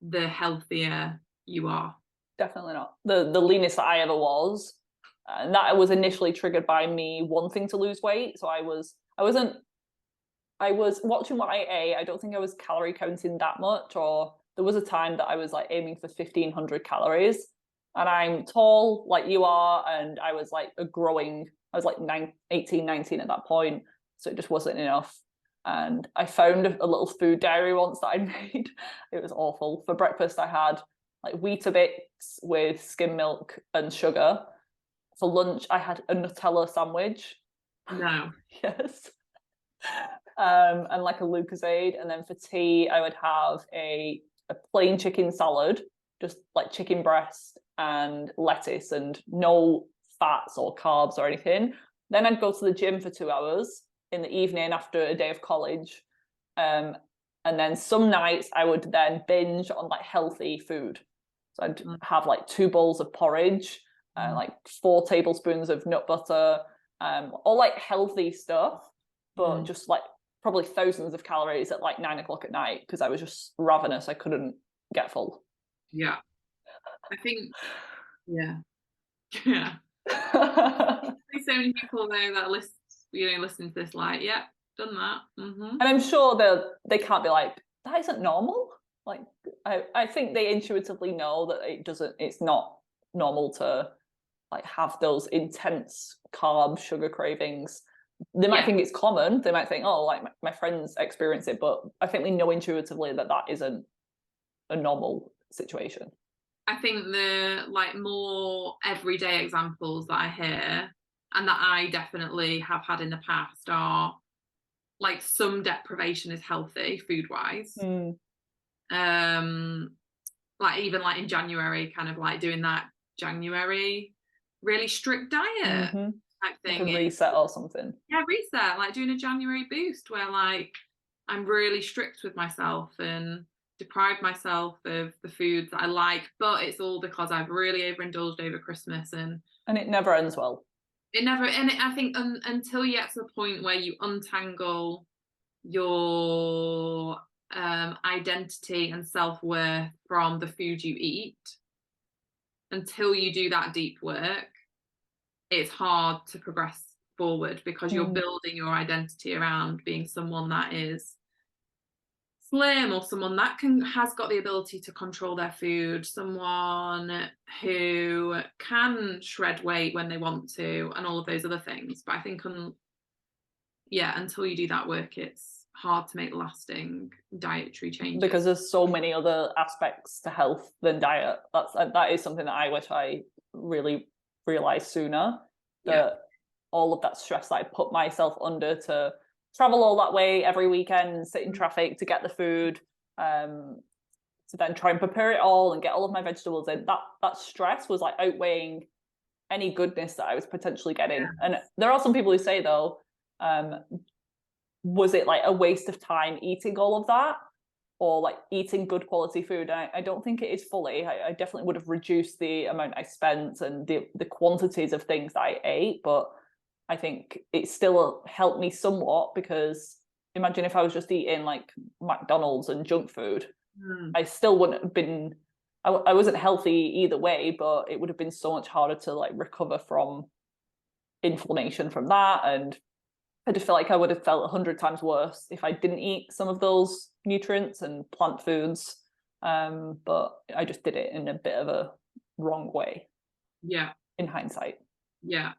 the healthier you are. Definitely not. The leanest that I ever was, and that was initially triggered by me wanting to lose weight. So I was watching what I ate. I don't think I was calorie counting that much, or there was a time that I was like aiming for 1,500 calories. And I'm tall like you are, and I was like I was like 18, 19 at that point, so it just wasn't enough. And I found a little food diary once that I made. It was awful. For breakfast, I had like Weetabix with skim milk and sugar. For lunch, I had a Nutella sandwich. No. Yes. And like a Lucozade. And then for tea, I would have a plain chicken salad, just like chicken breast and lettuce and no fats or carbs or anything. Then I'd go to the gym for 2 hours in the evening after a day of college. And then some nights I would then binge on like healthy food. So I'd have like 2 bowls of porridge, like 4 tablespoons of nut butter, all like healthy stuff, but just like probably thousands of calories at like 9 o'clock at night, because I was just ravenous. I couldn't get full. Yeah. I think, yeah. So many people though that listen to this like, yeah, done that. And I'm sure they can't be like, that isn't normal. Like I think they intuitively know that it's not normal to like have those intense carb sugar cravings. They might think it's common. They might think, oh, like my friends experience it, but I think we know intuitively that isn't a normal situation. I think the like more everyday examples that I hear and that I definitely have had in the past are like some deprivation is healthy food wise. Like even like in January, kind of like doing that January really strict diet type thing. Like a reset or something. Yeah, reset, like doing a January boost where like I'm really strict with myself and deprive myself of the foods that I like, but it's all because I've really overindulged over Christmas, and it never ends well. I think until you get to the point where you untangle your identity and self-worth from the food you eat, until you do that deep work, it's hard to progress forward, because you're building your identity around being someone that is slim, or someone that has got the ability to control their food, someone who can shred weight when they want to, and all of those other things. But I think until you do that work, it's hard to make lasting dietary changes, because there's so many other aspects to health than diet. That is something that I wish I really realized sooner, that all of that stress that I put myself under to travel all that way every weekend, sit in traffic to get the food, to then try and prepare it all and get all of my vegetables in, that stress was like outweighing any goodness that I was potentially getting. And there are some people who say though, was it like a waste of time eating all of that? or like eating good quality food. I don't think it is fully. I definitely would have reduced the amount I spent and the quantities of things that I ate, but I think it still helped me somewhat, because imagine if I was just eating like McDonald's and junk food, I still wouldn't have been, I wasn't healthy either way, but it would have been so much harder to like recover from inflammation from that. And I just feel like I would have felt 100 times worse if I didn't eat some of those nutrients and plant foods. But I just did it in a bit of a wrong way. Yeah. In hindsight. Yeah,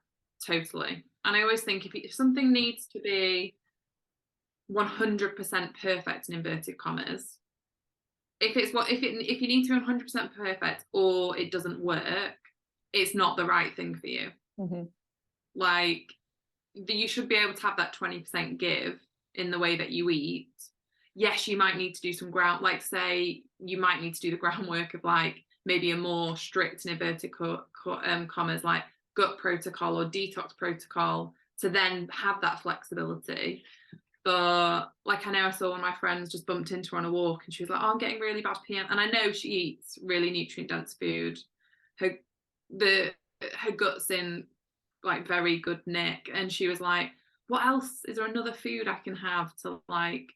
totally. And I always think if something needs to be 100% perfect in inverted commas, if you need to be 100% perfect or it doesn't work, it's not the right thing for you. Mm-hmm. Like, you should be able to have that 20% give in the way that you eat. Yes, you might need to do some ground, like say you might need to do the groundwork of like maybe a more strict and inverted commas like gut protocol or detox protocol to then have that flexibility. But like, I know I saw one of my friends just bumped into her on a walk and she was like, oh, I'm getting really bad PM. And I know she eats really nutrient dense food. Her gut's in like very good nick. And she was like, what else? Is there another food I can have to like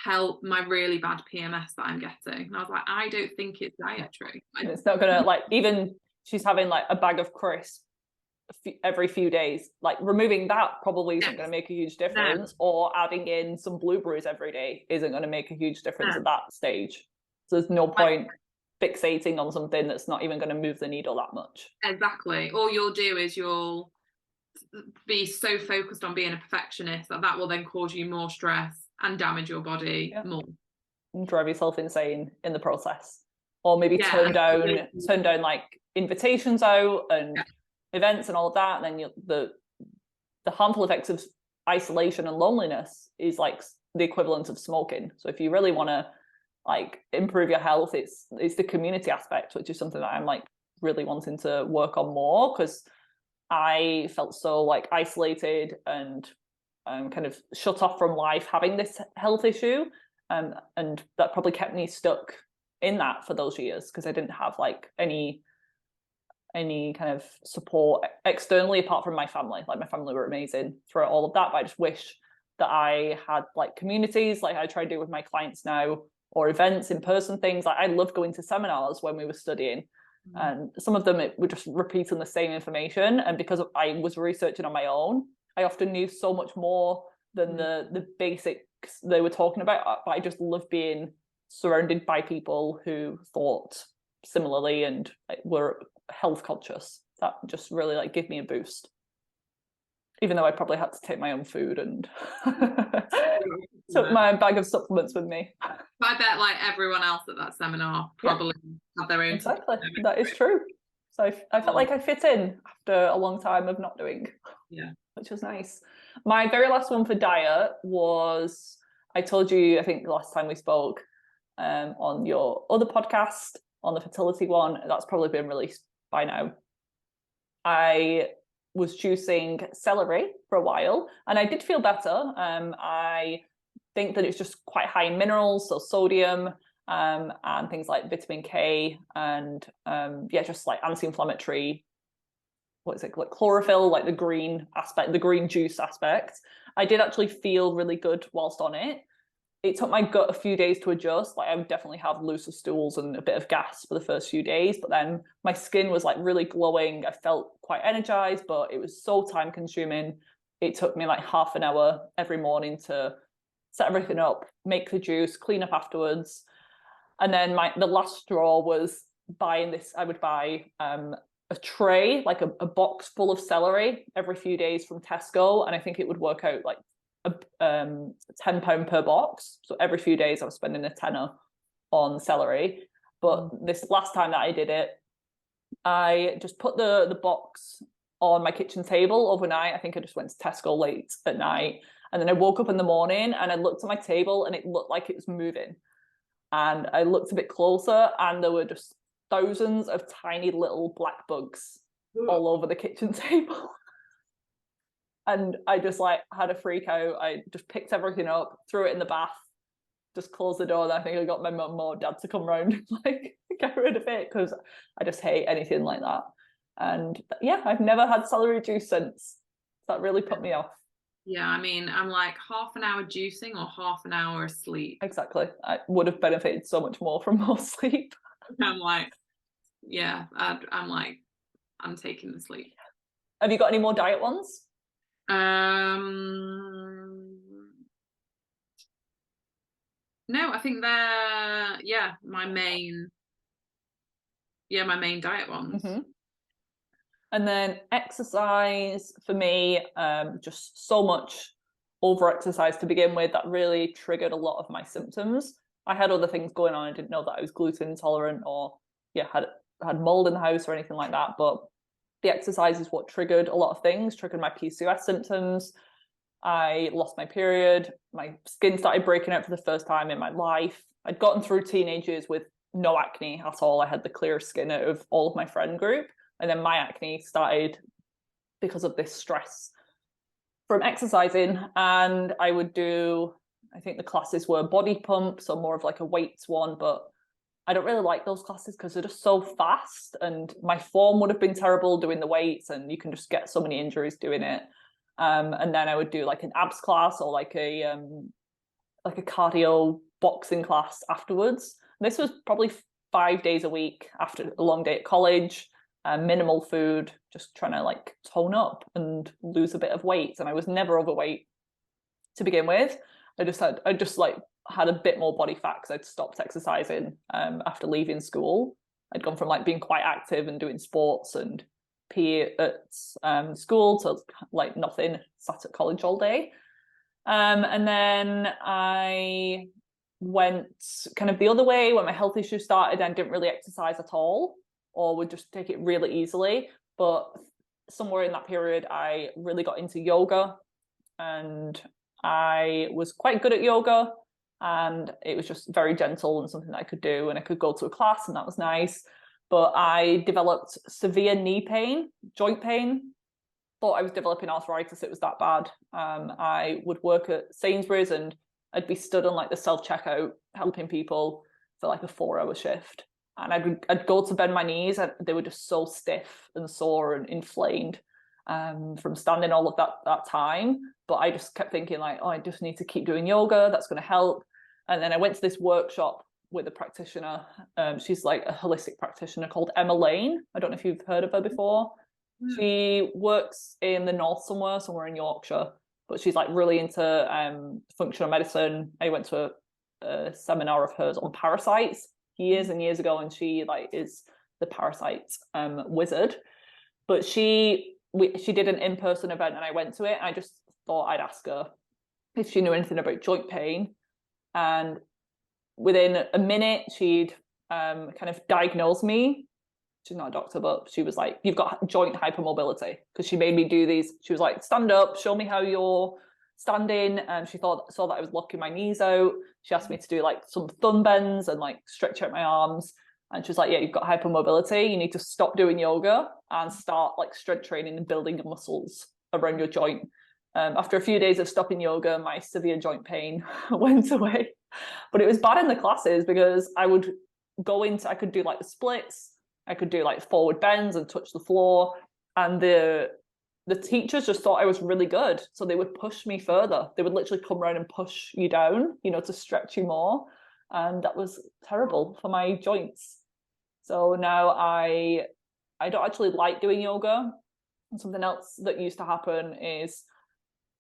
help my really bad PMS that I'm getting? And I was like, I don't think it's dietary. It's not gonna, like, even she's having like a bag of crisps every few days, like removing that probably isn't going to make a huge difference, or adding in some blueberries every day isn't going to make a huge difference at that stage. So there's no point fixating on something that's not even going to move the needle that much. Exactly. All you'll do is you'll be so focused on being a perfectionist that will then cause you more stress and damage your body more. And drive yourself insane in the process. Or maybe turn down like invitations out and events and all of that, and then the harmful effects of isolation and loneliness is like the equivalent of smoking. So if you really want to like improve your health, it's the community aspect, which is something that I'm like really wanting to work on more, because I felt so like isolated and kind of shut off from life having this health issue, and that probably kept me stuck in that for those years, because I didn't have like any kind of support externally apart from my family. Like, my family were amazing throughout all of that, but I just wish that I had like communities like I try to do with my clients now, or events, in-person things. Like, I loved going to seminars when we were studying, and some of them were just repeating the same information, and because I was researching on my own, I often knew so much more than the basics they were talking about. But I just love being surrounded by people who thought similarly and were health conscious. That just really like gave me a boost, even though I probably had to take my own food and took my bag of supplements with me. I bet like everyone else at that seminar probably had their own. Exactly, that is true. So I felt like I fit in after a long time of not doing, which was nice. My very last one for diet was, I told you, I think the last time we spoke on your other podcast, on the fertility one, that's probably been released by now. I was juicing celery for a while and I did feel better. I think that it's just quite high in minerals, so sodium, and things like vitamin K, and just like anti-inflammatory, what is it, like chlorophyll, like the green aspect, the green juice aspect. I did actually feel really good whilst on it. It took my gut a few days to adjust. Like, I would definitely have looser stools and a bit of gas for the first few days, but then my skin was like really glowing. I felt quite energized, but it was so time consuming. It took me like half an hour every morning to set everything up, make the juice, clean up afterwards. And then the last straw was buying this. I would buy a tray, like a box full of celery every few days from Tesco, and I think it would work out like £10 per box. So every few days I was spending a tenner on celery. But this last time that I did it, I just put the box on my kitchen table overnight. I think I just went to Tesco late at night, and then I woke up in the morning and I looked at my table and it looked like it was moving, and I looked a bit closer and there were just thousands of tiny little black bugs all over the kitchen table. And I just like had a freak out. I just picked everything up, threw it in the bath, just closed the door, and I think I got my mum or dad to come round and like get rid of it, because I just hate anything like that. And yeah, I've never had celery juice since. That really put me off. Yeah, I mean, I'm like half an hour juicing or half an hour asleep. Exactly. I would have benefited so much more from more sleep. I'm like, yeah, I'm taking the sleep. Have you got any more diet ones? No, I think they're my main diet ones. Mm-hmm. And then exercise for me, just so much over exercise to begin with that really triggered a lot of my symptoms. I had other things going on. I didn't know that I was gluten intolerant or had mold in the house or anything like that. But the exercise is what triggered a lot of things, triggered my PCOS symptoms. I lost my period. My skin started breaking out for the first time in my life. I'd gotten through teenage years with no acne at all. I had the clearest skin out of all of my friend group. And then my acne started because of this stress from exercising. And I would do, I think the classes were body pumps or more of like a weights one, but I don't really like those classes because they're just so fast, and my form would have been terrible doing the weights, and you can just get so many injuries doing it. And then I would do like an abs class or like a cardio boxing class afterwards. This was probably 5 days a week after a long day at college. Minimal food, just trying to like tone up and lose a bit of weight. And I was never overweight to begin with. I just had a bit more body fat because I'd stopped exercising after leaving school. I'd gone from like being quite active and doing sports and PE at school to like nothing, sat at college all day. And then I went kind of the other way when my health issues started and didn't really exercise at all, or would just take it really easily. But somewhere in that period, I really got into yoga, and I was quite good at yoga, and it was just very gentle and something that I could do, and I could go to a class, and that was nice. But I developed severe knee pain, joint pain. Thought I was developing arthritis. It was that bad. I would work at Sainsbury's, and I'd be stood on like the self-checkout helping people for like a 4-hour shift. And I'd go to bend my knees, and they were just so stiff and sore and inflamed from standing all of that time. But I just kept thinking like, oh, I just need to keep doing yoga. That's going to help. And then I went to this workshop with a practitioner. She's like a holistic practitioner called Emma Lane. I don't know if you've heard of her before. She works in the north somewhere in Yorkshire, but she's like really into functional medicine. I went to a seminar of hers on parasites years and years ago, and she like is the parasite wizard. But she did an in-person event, and I went to it, and I just thought I'd ask her if she knew anything about joint pain. And within a minute, she'd kind of diagnosed me. She's not a doctor, but she was like, you've got joint hypermobility, because she made me do these. She was like, stand up, show me how you're standing. And she saw that I was locking my knees out. She asked me to do like some thumb bends and like stretch out my arms. And she was like, yeah, you've got hypermobility. You need to stop doing yoga and start like strength training and building your muscles around your joint. After a few days of stopping yoga, my severe joint pain went away. But it was bad in the classes, because I could do like the splits, I could do like forward bends and touch the floor, and the teachers just thought I was really good, so they would push me further. They would literally come around and push you down, to stretch you more, and that was terrible for my joints. So now I don't actually like doing yoga. And something else that used to happen is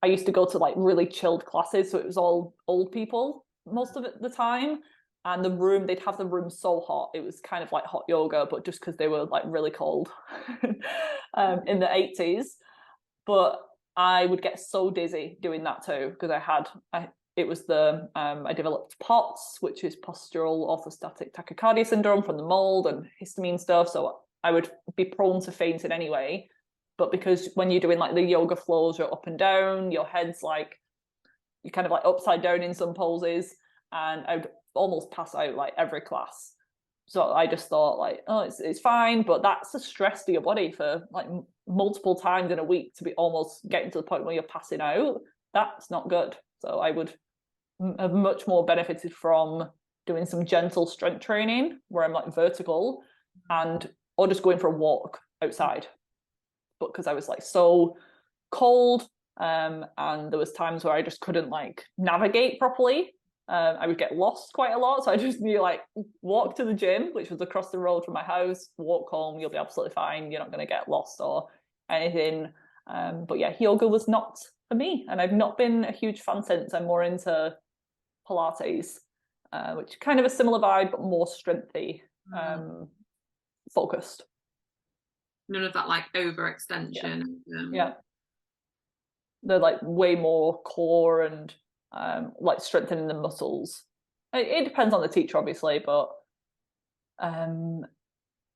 I used to go to like really chilled classes, so it was all old people most of the time, and they'd have the room so hot, it was kind of like hot yoga, but just because they were like really cold in the 80s. But I would get so dizzy doing that too, because I developed POTS, which is postural orthostatic tachycardia syndrome, from the mold and histamine stuff. So I would be prone to fainting anyway. But because when you're doing like the yoga flows, you're up and down, your head's like, you're kind of like upside down in some poses, and I'd almost pass out like every class. So I just thought like, oh, it's fine, but that's a stress to your body for like multiple times in a week, to be almost getting to the point where you're passing out. That's not good. So I would have much more benefited from doing some gentle strength training where I'm like vertical or just going for a walk outside. But because I was like so cold, and there was times where I just couldn't like navigate properly. I would get lost quite a lot. So I just knew like walk to the gym, which was across the road from my house, walk home, you'll be absolutely fine. You're not going to get lost or anything. But yeah, yoga was not for me. And I've not been a huge fan since. I'm more into Pilates, which kind of a similar vibe, but more strengthy, focused. None of that like overextension. Yeah. They're like way more core and like strengthening the muscles. It depends on the teacher, obviously, but and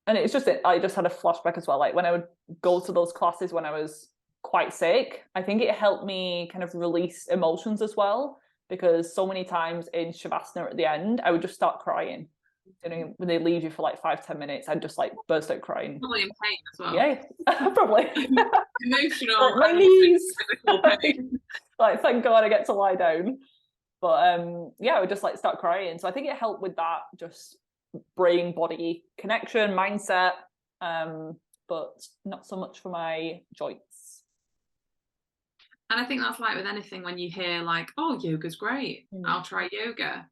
it's just I just had a flashback as well. Like when I would go to those classes when I was quite sick, I think it helped me kind of release emotions as well, because so many times in Shavasana at the end, I would just start crying. You know, when they leave you for like 5-10 minutes, I'd just like burst out crying. Probably in pain as well. Yeah, probably. Emotional, like my knees. physical pain. Like, thank God I get to lie down. But yeah, I would just like start crying. So I think it helped with that, just brain body connection, mindset, but not so much for my joints. And I think that's like with anything, when you hear like, oh, yoga's great, I'll try yoga.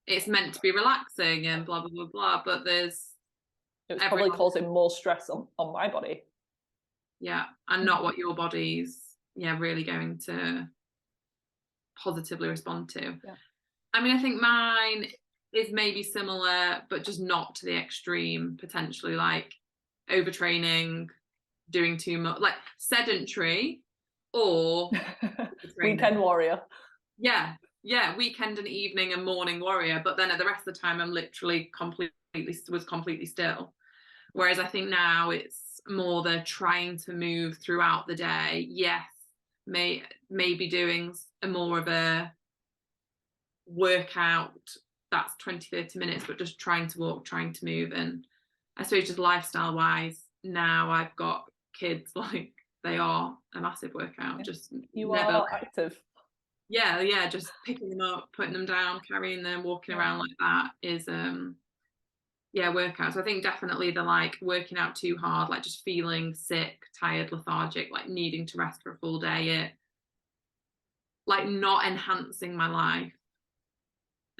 It's meant to be relaxing and blah, blah, blah, blah. But it was probably causing more stress on my body. Yeah. And not what your body's, really going to positively respond to. Yeah. I mean, I think mine is maybe similar, but just not to the extreme, potentially, like overtraining, doing too much, like sedentary or weekend warrior. Yeah, weekend and evening and morning warrior, but then at the rest of the time I'm literally completely still. Whereas I think now it's more the trying to move throughout the day. Yes, maybe doing a more of a workout that's 20-30 minutes, but just trying to walk, trying to move. And I suppose just lifestyle wise, now I've got kids, like they are a massive workout. Just you are active. Yeah, just picking them up, putting them down, carrying them, walking around like that is workout. So I think definitely the like working out too hard, like just feeling sick, tired, lethargic, like needing to rest for a full day, like not enhancing my life,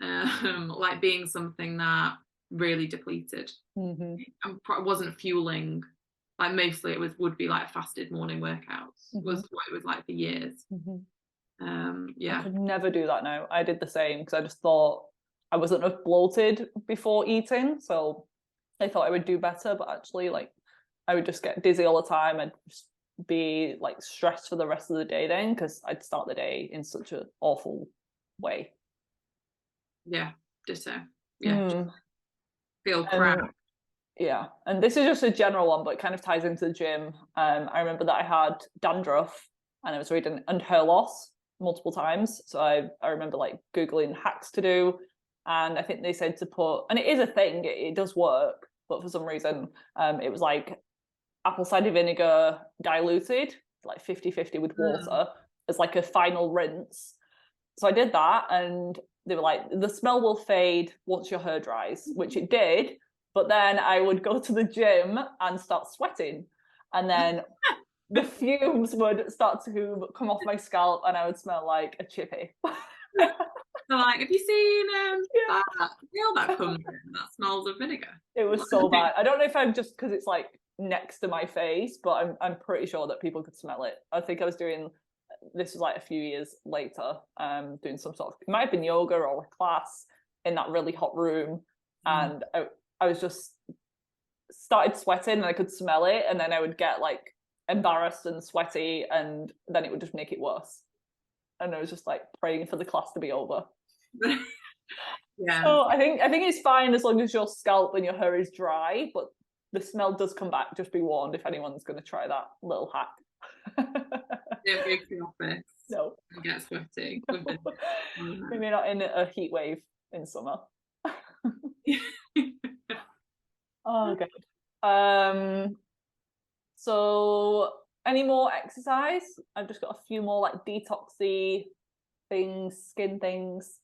like being something that really depleted. I wasn't fueling. Like mostly it would be like fasted morning workouts was what it was like for years. I could never do that now. I did the same because I just thought I wasn't enough bloated before eating, so I thought I would do better, but actually like I would just get dizzy all the time and just be like stressed for the rest of the day then, because I'd start the day in such an awful way. Ditto. Feel crap. And this is just a general one, but it kind of ties into the gym. I remember that I had dandruff and I was reading and hair loss multiple times, so I remember like googling hacks to do, and I think they said to put, and it is a thing, it does work, but for some reason it was like apple cider vinegar diluted like 50-50 with water as like a final rinse. So I did that, and they were like, the smell will fade once your hair dries, which it did. But then I would go to the gym and start sweating, and then the fumes would start to come off my scalp and I would smell like a chippy. So like, have you seen that smell that comes in? That smells of vinegar. It was so bad. I don't know if I'm just because it's like next to my face, but I'm pretty sure that people could smell it. I think I was doing, this was like a few years later, doing some sort of, it might have been yoga or a class in that really hot room, and I was just started sweating and I could smell it, and then I would get like embarrassed and sweaty, and then it would just make it worse. And I was just like praying for the class to be over. So I think it's fine as long as your scalp and your hair is dry, but the smell does come back. Just be warned if anyone's going to try that little hack. Don't go to the office. No. And get sweaty. Maybe not in a heat wave in summer. Oh, good. So any more exercise? I've just got a few more like detoxy things, skin things?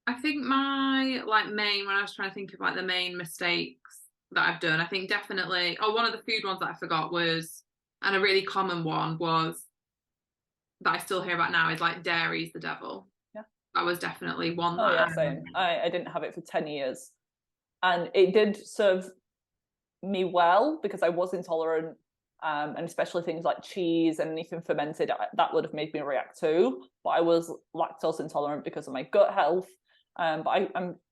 I think my main, when I was trying to think of like the main mistakes that I've done, I think definitely, one of the food ones that I forgot was, and a really common one was that I still hear about now, is like dairy's the devil. Yeah. That was definitely one Oh that yeah, same. I didn't have it for 10 years. And it did serve me well because I was intolerant, and especially things like cheese and anything fermented, that would have made me react too. But I was lactose intolerant because of my gut health. But I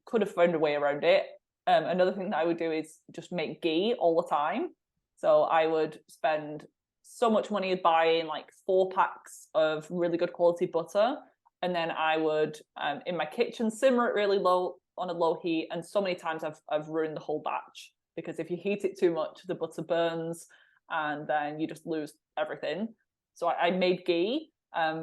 could have found a way around it. Another thing that I would do is just make ghee all the time. So I would spend so much money buying like 4 packs of really good quality butter, and then I would in my kitchen simmer it really low on a low heat. And so many times I've ruined the whole batch, because if you heat it too much, the butter burns and then you just lose everything. So I made ghee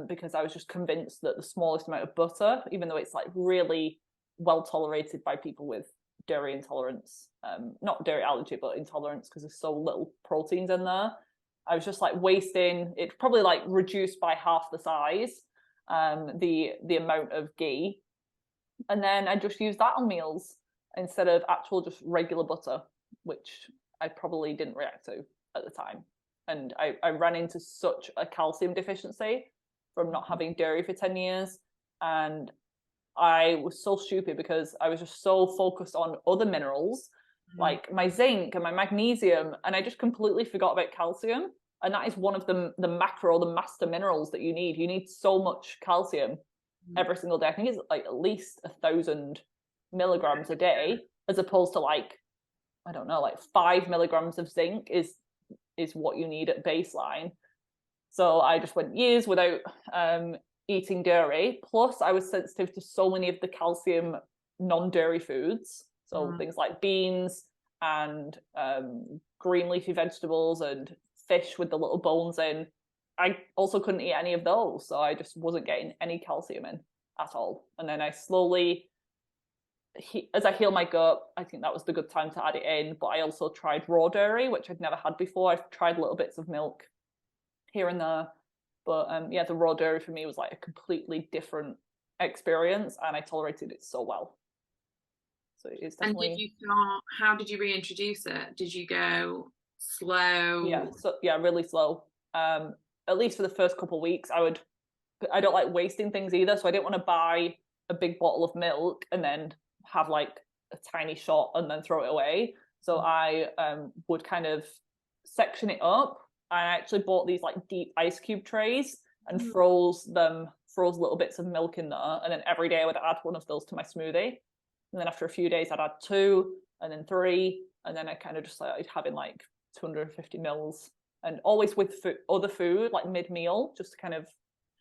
because I was just convinced that the smallest amount of butter, even though it's like really well tolerated by people with dairy intolerance, not dairy allergy, but intolerance, because there's so little proteins in there. I was just like wasting, it's probably like reduced by half the size, the amount of ghee. And then I just use that on meals instead of actual just regular butter, which I probably didn't react to at the time. And I ran into such a calcium deficiency from not having dairy for 10 years. And I was so stupid because I was just so focused on other minerals, like my zinc and my magnesium, and I just completely forgot about calcium. And that is one of the master minerals that you need. You need so much calcium every single day. I think it's like at least 1,000 milligrams a day, as opposed to like, I don't know, like 5 milligrams of zinc is what you need at baseline. So I just went years without eating dairy. Plus, I was sensitive to so many of the calcium non-dairy foods. So things like beans and green leafy vegetables and fish with the little bones in. I also couldn't eat any of those. So I just wasn't getting any calcium in at all. And then I slowly, as I heal my gut, I think that was the good time to add it in. But I also tried raw dairy, which I'd never had before. I've tried little bits of milk here and there. But yeah, the raw dairy for me was like a completely different experience, and I tolerated it so well. So it's definitely. And did you start, how did you reintroduce it? Did you go slow? Yeah, really slow. At least for the first couple of weeks, I don't like wasting things either. So I didn't want to buy a big bottle of milk and then have like a tiny shot and then throw it away. So I would kind of section it up. I actually bought these like deep ice cube trays and froze little bits of milk in there. And then every day I would add one of those to my smoothie. And then after a few days, I'd add 2 and then 3. And then I kind of just started having like 250 mils, and always with other food, like mid-meal, just to kind of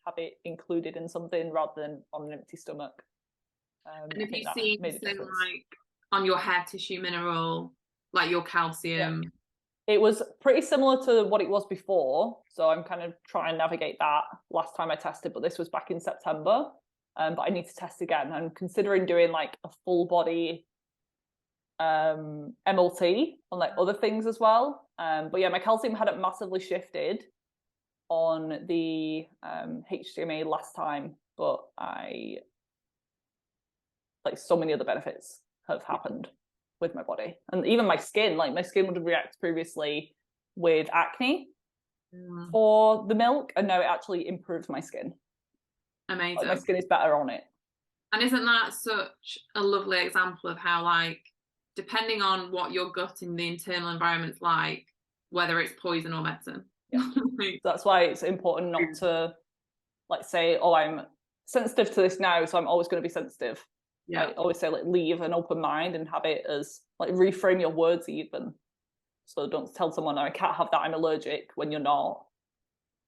have it included in something rather than on an empty stomach. And have you seen like on your hair tissue mineral, like your calcium? Yeah. It was pretty similar to what it was before. So I'm kind of trying to navigate that. Last time I tested, but this was back in September. But I need to test again. I'm considering doing like a full body MLT on like other things as well. But yeah, my calcium hadn't massively shifted on the HTMA last time, but like so many other benefits have happened with my body, and even my skin. Like my skin would react previously with acne for the milk, and now it actually improves my skin. Amazing. Like my skin is better on it. And isn't that such a lovely example of how, like, depending on what your gut in the internal environment's like, whether it's poison or medicine. Yeah. That's why it's important not to like say, oh, I'm sensitive to this now, so I'm always going to be sensitive. Yeah. I always say like leave an open mind and have it as like reframe your words even. So don't tell someone, oh, I can't have that, I'm allergic, when you're not.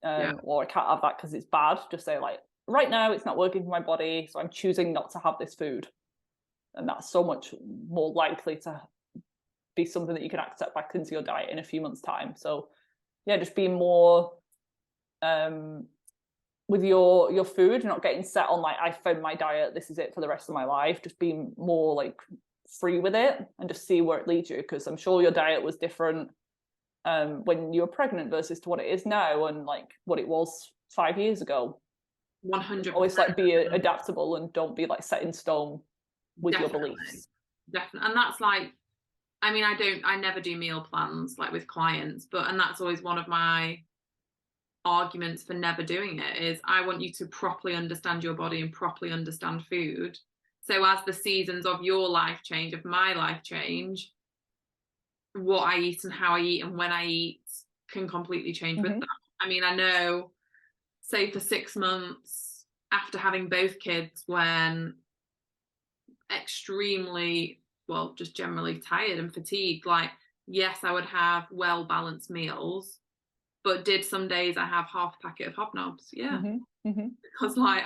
Or I can't have that because it's bad. Just say like, right now it's not working for my body, so I'm choosing not to have this food. And that's so much more likely to be something that you can accept back into your diet in a few months' time. So yeah, just be more with your food, not getting set on like, I found my diet, this is it for the rest of my life. Just being more like free with it and just see where it leads you, because I'm sure your diet was different when you were pregnant versus to what it is now, and like what it was 5 years ago. 100%. Always like be adaptable and don't be like set in stone with your beliefs. Definitely. And that's like, I mean, I never do meal plans like with clients, and that's always one of my arguments for never doing it, is I want you to properly understand your body and properly understand food. So as the seasons of your life change, of my life change, what I eat and how I eat and when I eat can completely change with that. I mean, I know, say for 6 months after having both kids, when extremely, well, just generally tired and fatigued, like, yes, I would have well balanced meals, but did some days I have half a packet of hobnobs? Yeah. Because like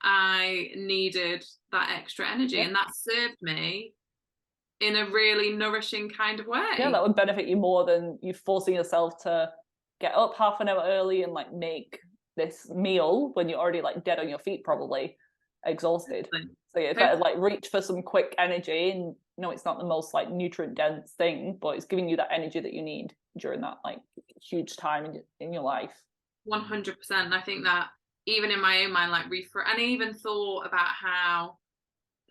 I needed that extra energy, and that served me in a really nourishing kind of way. Yeah, that would benefit you more than you forcing yourself to get up half an hour early and like make this meal when you're already like dead on your feet, probably exhausted. So yeah, it's better like reach for some quick energy, and it's not the most like nutrient dense thing, but it's giving you that energy that you need during that like huge time in your life. 100%. I think that even in my own mind, like and I even thought about how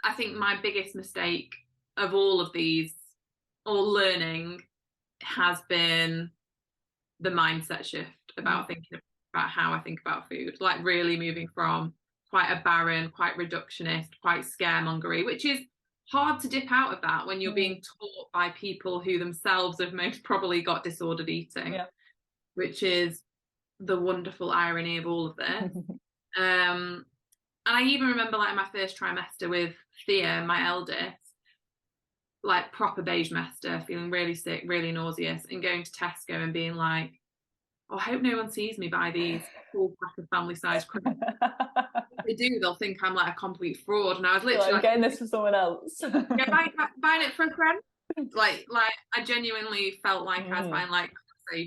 I think my biggest mistake of all of these, or learning, has been the mindset shift about thinking about how I think about food, like really moving from quite a barren, quite reductionist, quite scaremongery, which is hard to dip out of that when you're being taught by people who themselves have most probably got disordered eating, which is the wonderful irony of all of this. And I even remember like my first trimester with Thea, my eldest, like proper beige mester, feeling really sick, really nauseous, and going to Tesco and being like, oh, I hope no one sees me buy these full pack of family size crisps. If they do, they'll think I'm like a complete fraud. And I was literally like, getting this for someone else. Yeah, buying it for a friend. Like I genuinely felt like I was buying like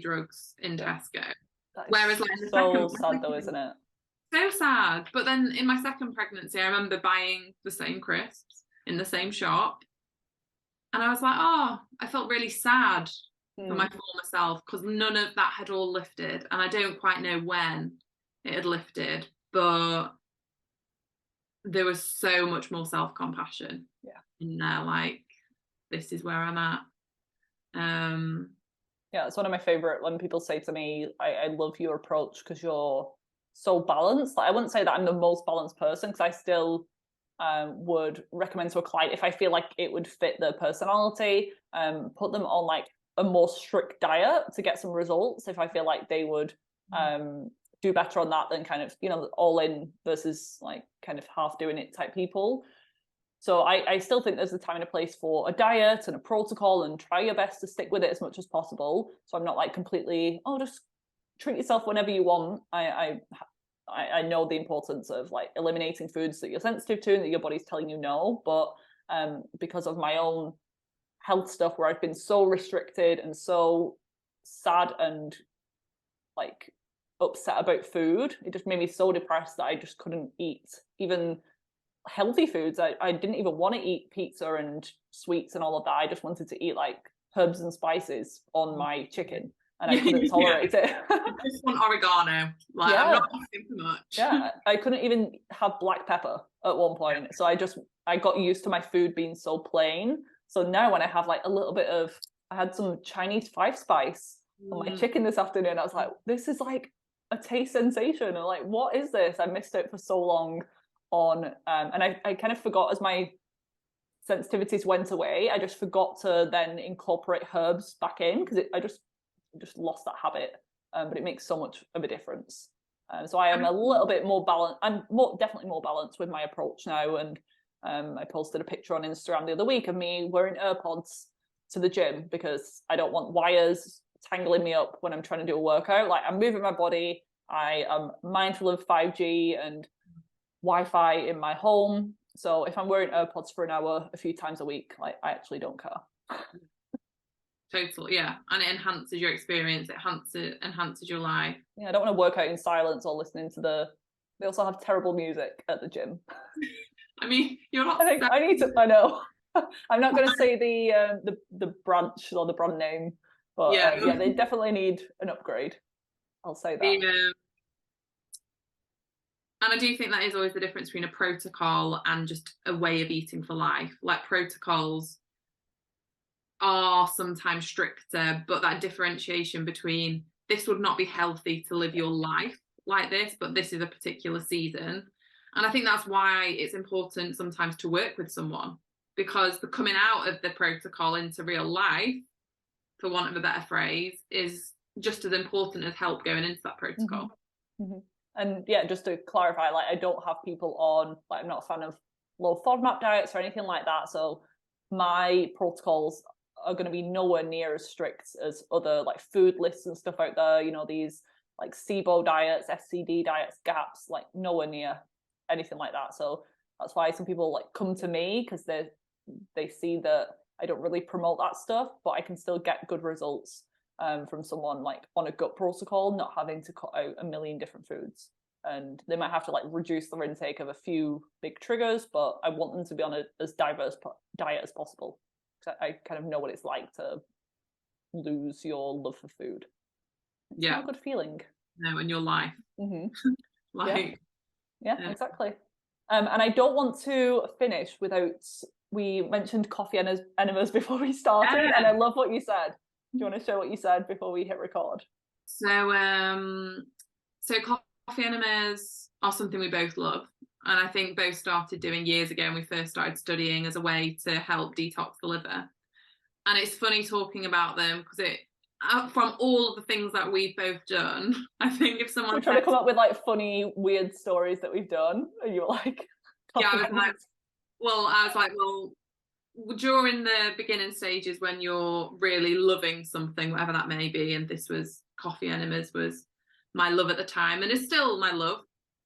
drugs in Tesco. Whereas like in the so second, sad though, isn't it? So sad. But then in my second pregnancy, I remember buying the same crisps in the same shop, and I was like, oh, I felt really sad for my former self, because none of that had all lifted, and I don't quite know when it had lifted, but there was so much more self-compassion in there, like, this is where I'm at. Yeah, it's one of my favorite when people say to me, I love your approach because you're so balanced. Like, I wouldn't say that I'm the most balanced person, because I still would recommend to a client, if I feel like it would fit their personality, put them on like a more strict diet to get some results if I feel like they would do better on that than kind of, all in versus like kind of half doing it type people. So I still think there's a time and a place for a diet and a protocol, and try your best to stick with it as much as possible. So I'm not like completely, just treat yourself whenever you want. I know the importance of like eliminating foods that you're sensitive to and that your body's telling you no, but because of my own health stuff where I've been so restricted and so sad and like upset about food, it just made me so depressed that I just couldn't eat even healthy foods. I didn't even want to eat pizza and sweets and all of that. I just wanted to eat like herbs and spices on my chicken, and I couldn't tolerate it. I just want oregano. Like, I'm not asking for much. Yeah, I couldn't even have black pepper at one point. So I got used to my food being so plain. So now when I have like a little bit of, I had some Chinese 5-spice on my chicken this afternoon. I was like, this is like a taste sensation. And like, what is this? I missed it for so long on, and I kind of forgot, as my sensitivities went away, I just forgot to then incorporate herbs back in, because I just lost that habit. But it makes so much of a difference. So I am a little bit more balanced. I'm definitely more balanced with my approach now. And I posted a picture on Instagram the other week of me wearing AirPods to the gym, because I don't want wires tangling me up when I'm trying to do a workout. Like, I'm moving my body. I am mindful of 5G and Wi-Fi in my home. So if I'm wearing AirPods for an hour a few times a week, like, I actually don't care. Total, yeah. And it enhances your experience, it enhances your life. Yeah, I don't want to work out in silence or listening to they also have terrible music at the gym. I mean, you're not. I know. I'm not going to say the branch or the brand name, but yeah, they definitely need an upgrade. I'll say that. And I do think that is always the difference between a protocol and just a way of eating for life. Like protocols are sometimes stricter, but that differentiation between this would not be healthy to live your life like this, but this is a particular season. And I think that's why it's important sometimes to work with someone, because the coming out of the protocol into real life, for want of a better phrase, is just as important as help going into that protocol. Mm-hmm. And yeah, just to clarify, like I don't have people on, like I'm not a fan of low FODMAP diets or anything like that. So my protocols are going to be nowhere near as strict as other like food lists and stuff out there. You know, these like SIBO diets, SCD diets, GAPS, like nowhere near anything like that. So that's why some people like come to me, because they see that I don't really promote that stuff, but I can still get good results from someone like on a gut protocol, not having to cut out a million different foods. And they might have to like reduce their intake of a few big triggers, but I want them to be on as diverse diet as possible. I kind of know what it's like to lose your love for food. It's not a good feeling. No, in your life. Mm-hmm. Like, yeah, exactly. And I don't want to finish without, we mentioned coffee enemas before we started, and I love what you said. Do you want to share what you said before we hit record? So coffee enemas are something we both love. And I think both started doing years ago when we first started studying as a way to help detox the liver. And it's funny talking about them because it, from all of the things that we've both done, I think if someone... We're trying to come up with like funny, weird stories that we've done. And you were like... Yeah, I was like, well, during the beginning stages when you're really loving something, whatever that may be, and this was coffee enemas was my love at the time, and it's still my love.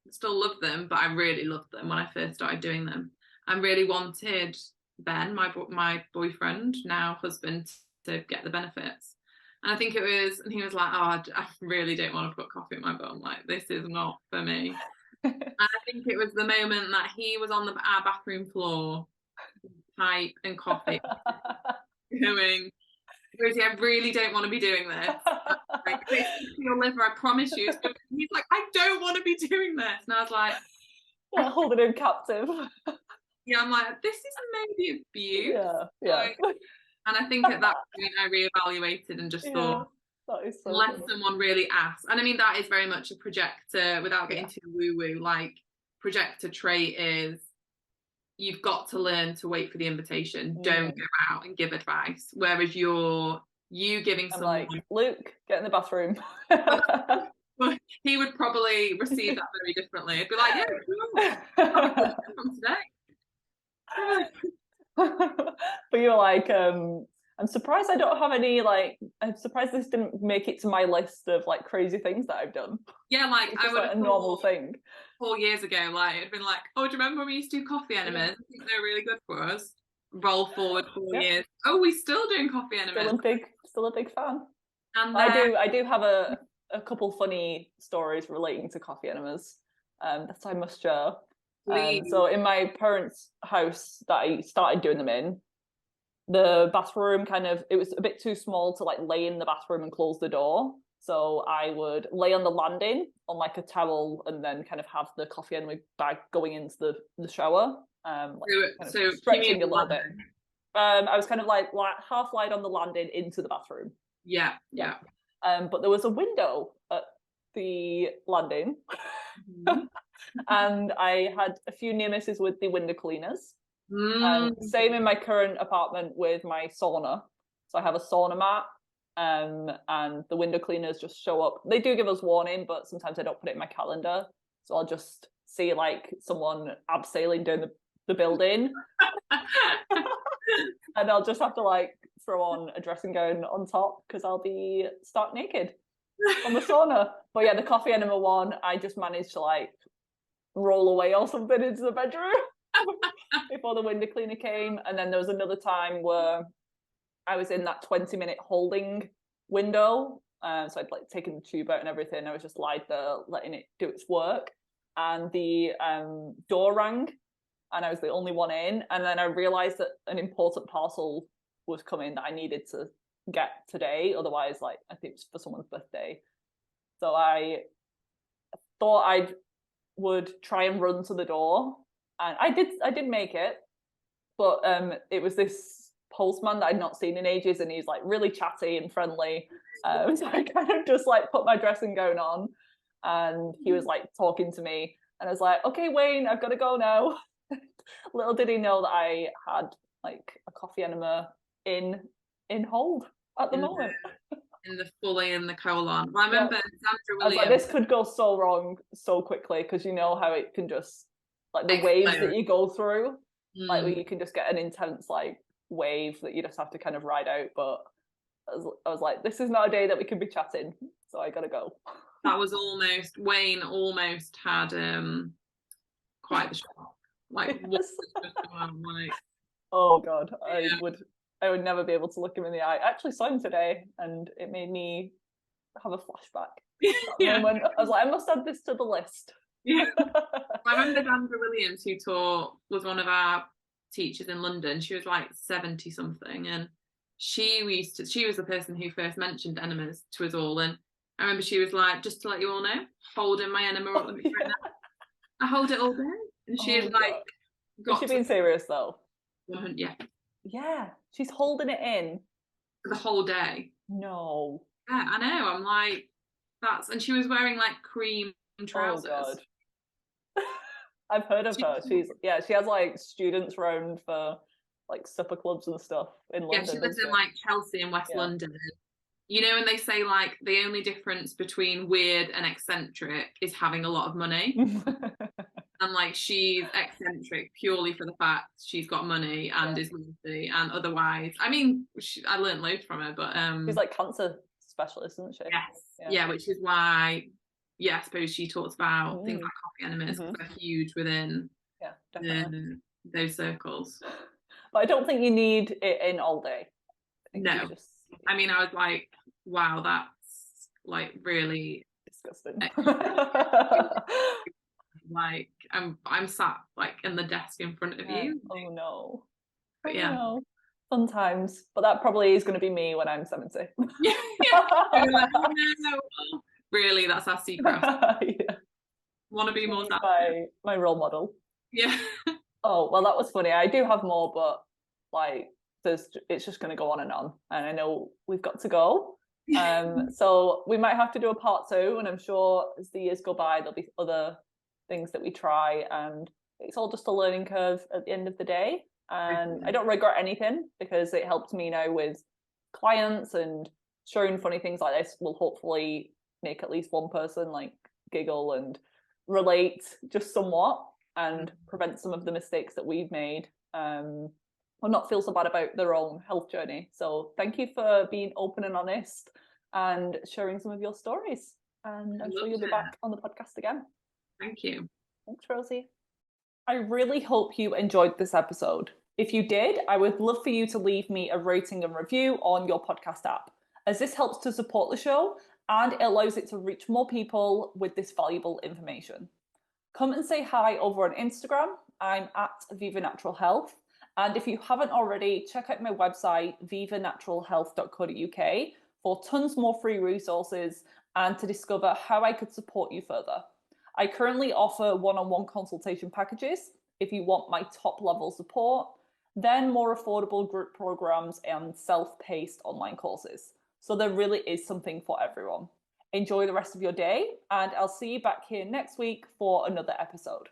I still love them, but I really loved them when I first started doing them. I really wanted Ben, my boyfriend, now husband, to get the benefits. And I think it was, and he was like, oh, I really don't want to put coffee in my bum. Like, this is not for me. And I think it was the moment that he was on our bathroom floor, pipe and coffee, going, Rosie, I really don't want to be doing this. Like, this is your liver, I promise you. So he's like, I don't want to be doing this. And I was like, holding him captive. Yeah, I'm like, this is maybe abuse. Yeah. Like, and I think at that point I reevaluated and just thought, so unless funny. someone really asks. And I mean, that is very much a projector, without getting too woo-woo, like projector trait is you've got to learn to wait for the invitation. Don't go out and give advice. Whereas you giving someone like, Luke, get in the bathroom. Well, he would probably receive that very differently. He'd be like, yeah, sure. From today. But you're like, I'm surprised I don't have any, like, I'm surprised this didn't make it to my list of like crazy things that I've done. Yeah, like I would like a normal thing. 4 years ago, like it'd been like, oh, do you remember when we used to do coffee enemas? I think they're really good for us. Roll forward 4 years. Oh, we're still doing coffee enemas. Still a big fan. And I do have a couple funny stories relating to coffee enemas that I must share. So in my parents' house that I started doing them in, the bathroom it was a bit too small to like lay in the bathroom and close the door. So I would lay on the landing on like a towel and then kind of have the coffee enema bag going into the shower. So stretching a little bit. I was kind of like half lied on the landing into the bathroom. Yeah. But there was a window at the landing. And I had a few near misses with the window cleaners. Same in my current apartment with my sauna. So I have a sauna mat, and the window cleaners just show up. They do give us warning, but sometimes I don't put it in my calendar. So I'll just see like someone abseiling down the building. And I'll just have to like throw on a dressing gown on top because I'll be stark naked on the sauna. But yeah, the coffee enema one, I just managed to like roll away or something into the bedroom before the window cleaner came. And then there was another time where I was in that 20-minute holding window. So I'd like taken the tube out and everything. I was just lied there letting it do its work. And the door rang and I was the only one in. And then I realized that an important parcel was coming that I needed to get today. Otherwise, like, I think it was for someone's birthday. So I thought I'd would try and run to the door, and I did make it, but it was this postman that I'd not seen in ages, and he's like really chatty and friendly. So I kind of just like put my dressing gown on, and he was like talking to me, and I was like, okay, Wayne, I've got to go now. Little did he know that I had like a coffee enema in hold at the moment. Fully in the colon. Well, I remember Sandra Williams. I was like, this could go so wrong so quickly, because you know how it can just, like, the waves that you go through, like where you can just get an intense like wave that you just have to kind of ride out. But I was like, this is not a day that we can be chatting, so I gotta go. That was Wayne almost had quite the shock. Like, yes. Like, oh God, I would never be able to look him in the eye. I actually saw him today, and it made me have a flashback. Moment. I was like, I must add this to the list. Yeah. I remember Sandra Williams, who was one of our teachers in London. She was like 70 something, and she was the person who first mentioned enemas to us all. And I remember she was like, just to let you all know, holding my enema up right now. I hold it all day. And she had like got. Is she being serious though? Yeah. Yeah, she's holding it in for the whole day. No. Yeah, I know. I'm like, and she was wearing like cream trousers. Oh God. I've heard of her. She has like students round for like supper clubs and stuff in London. Yeah, she lives in like Chelsea in West London. You know, and they say like the only difference between weird and eccentric is having a lot of money. And like, she's eccentric purely for the fact she's got money and is wealthy, and otherwise, I mean, I learned loads from her, but she's like cancer specialist, isn't she? Yes. Yeah, which is why, I suppose she talks about things like coffee enemas, because they're huge within those circles. But I don't think you need it in all day. No. I mean, I was like, wow, that's like really disgusting. Like, I'm sat like in the desk in front of you. Oh no. But no. Sometimes. But that probably is going to be me when I'm 70. Like, no. Really, that's our secret. Want to be more my role model. Yeah. Oh, well, that was funny. I do have more, but like it's just going to go on, and I know we've got to go. So we might have to do a part 2, and I'm sure as the years go by there'll be other things that we try, and it's all just a learning curve at the end of the day. And I don't regret anything, because it helped me now with clients, and showing funny things like this will hopefully make at least one person like giggle and relate just somewhat, and prevent some of the mistakes that we've made, or not feel so bad about their own health journey. So thank you for being open and honest and sharing some of your stories, and I'm sure you'll be back on the podcast again. Thank you. Thanks, Rosie. I really hope you enjoyed this episode. If you did, I would love for you to leave me a rating and review on your podcast app, as this helps to support the show and it allows it to reach more people with this valuable information. Come and say hi over on Instagram. I'm at Viva Natural Health. And if you haven't already, check out my website, vivanaturalhealth.co.uk, for tons more free resources and to discover how I could support you further. I currently offer one-on-one consultation packages if you want my top level support, then more affordable group programs and self-paced online courses. So there really is something for everyone. Enjoy the rest of your day, and I'll see you back here next week for another episode.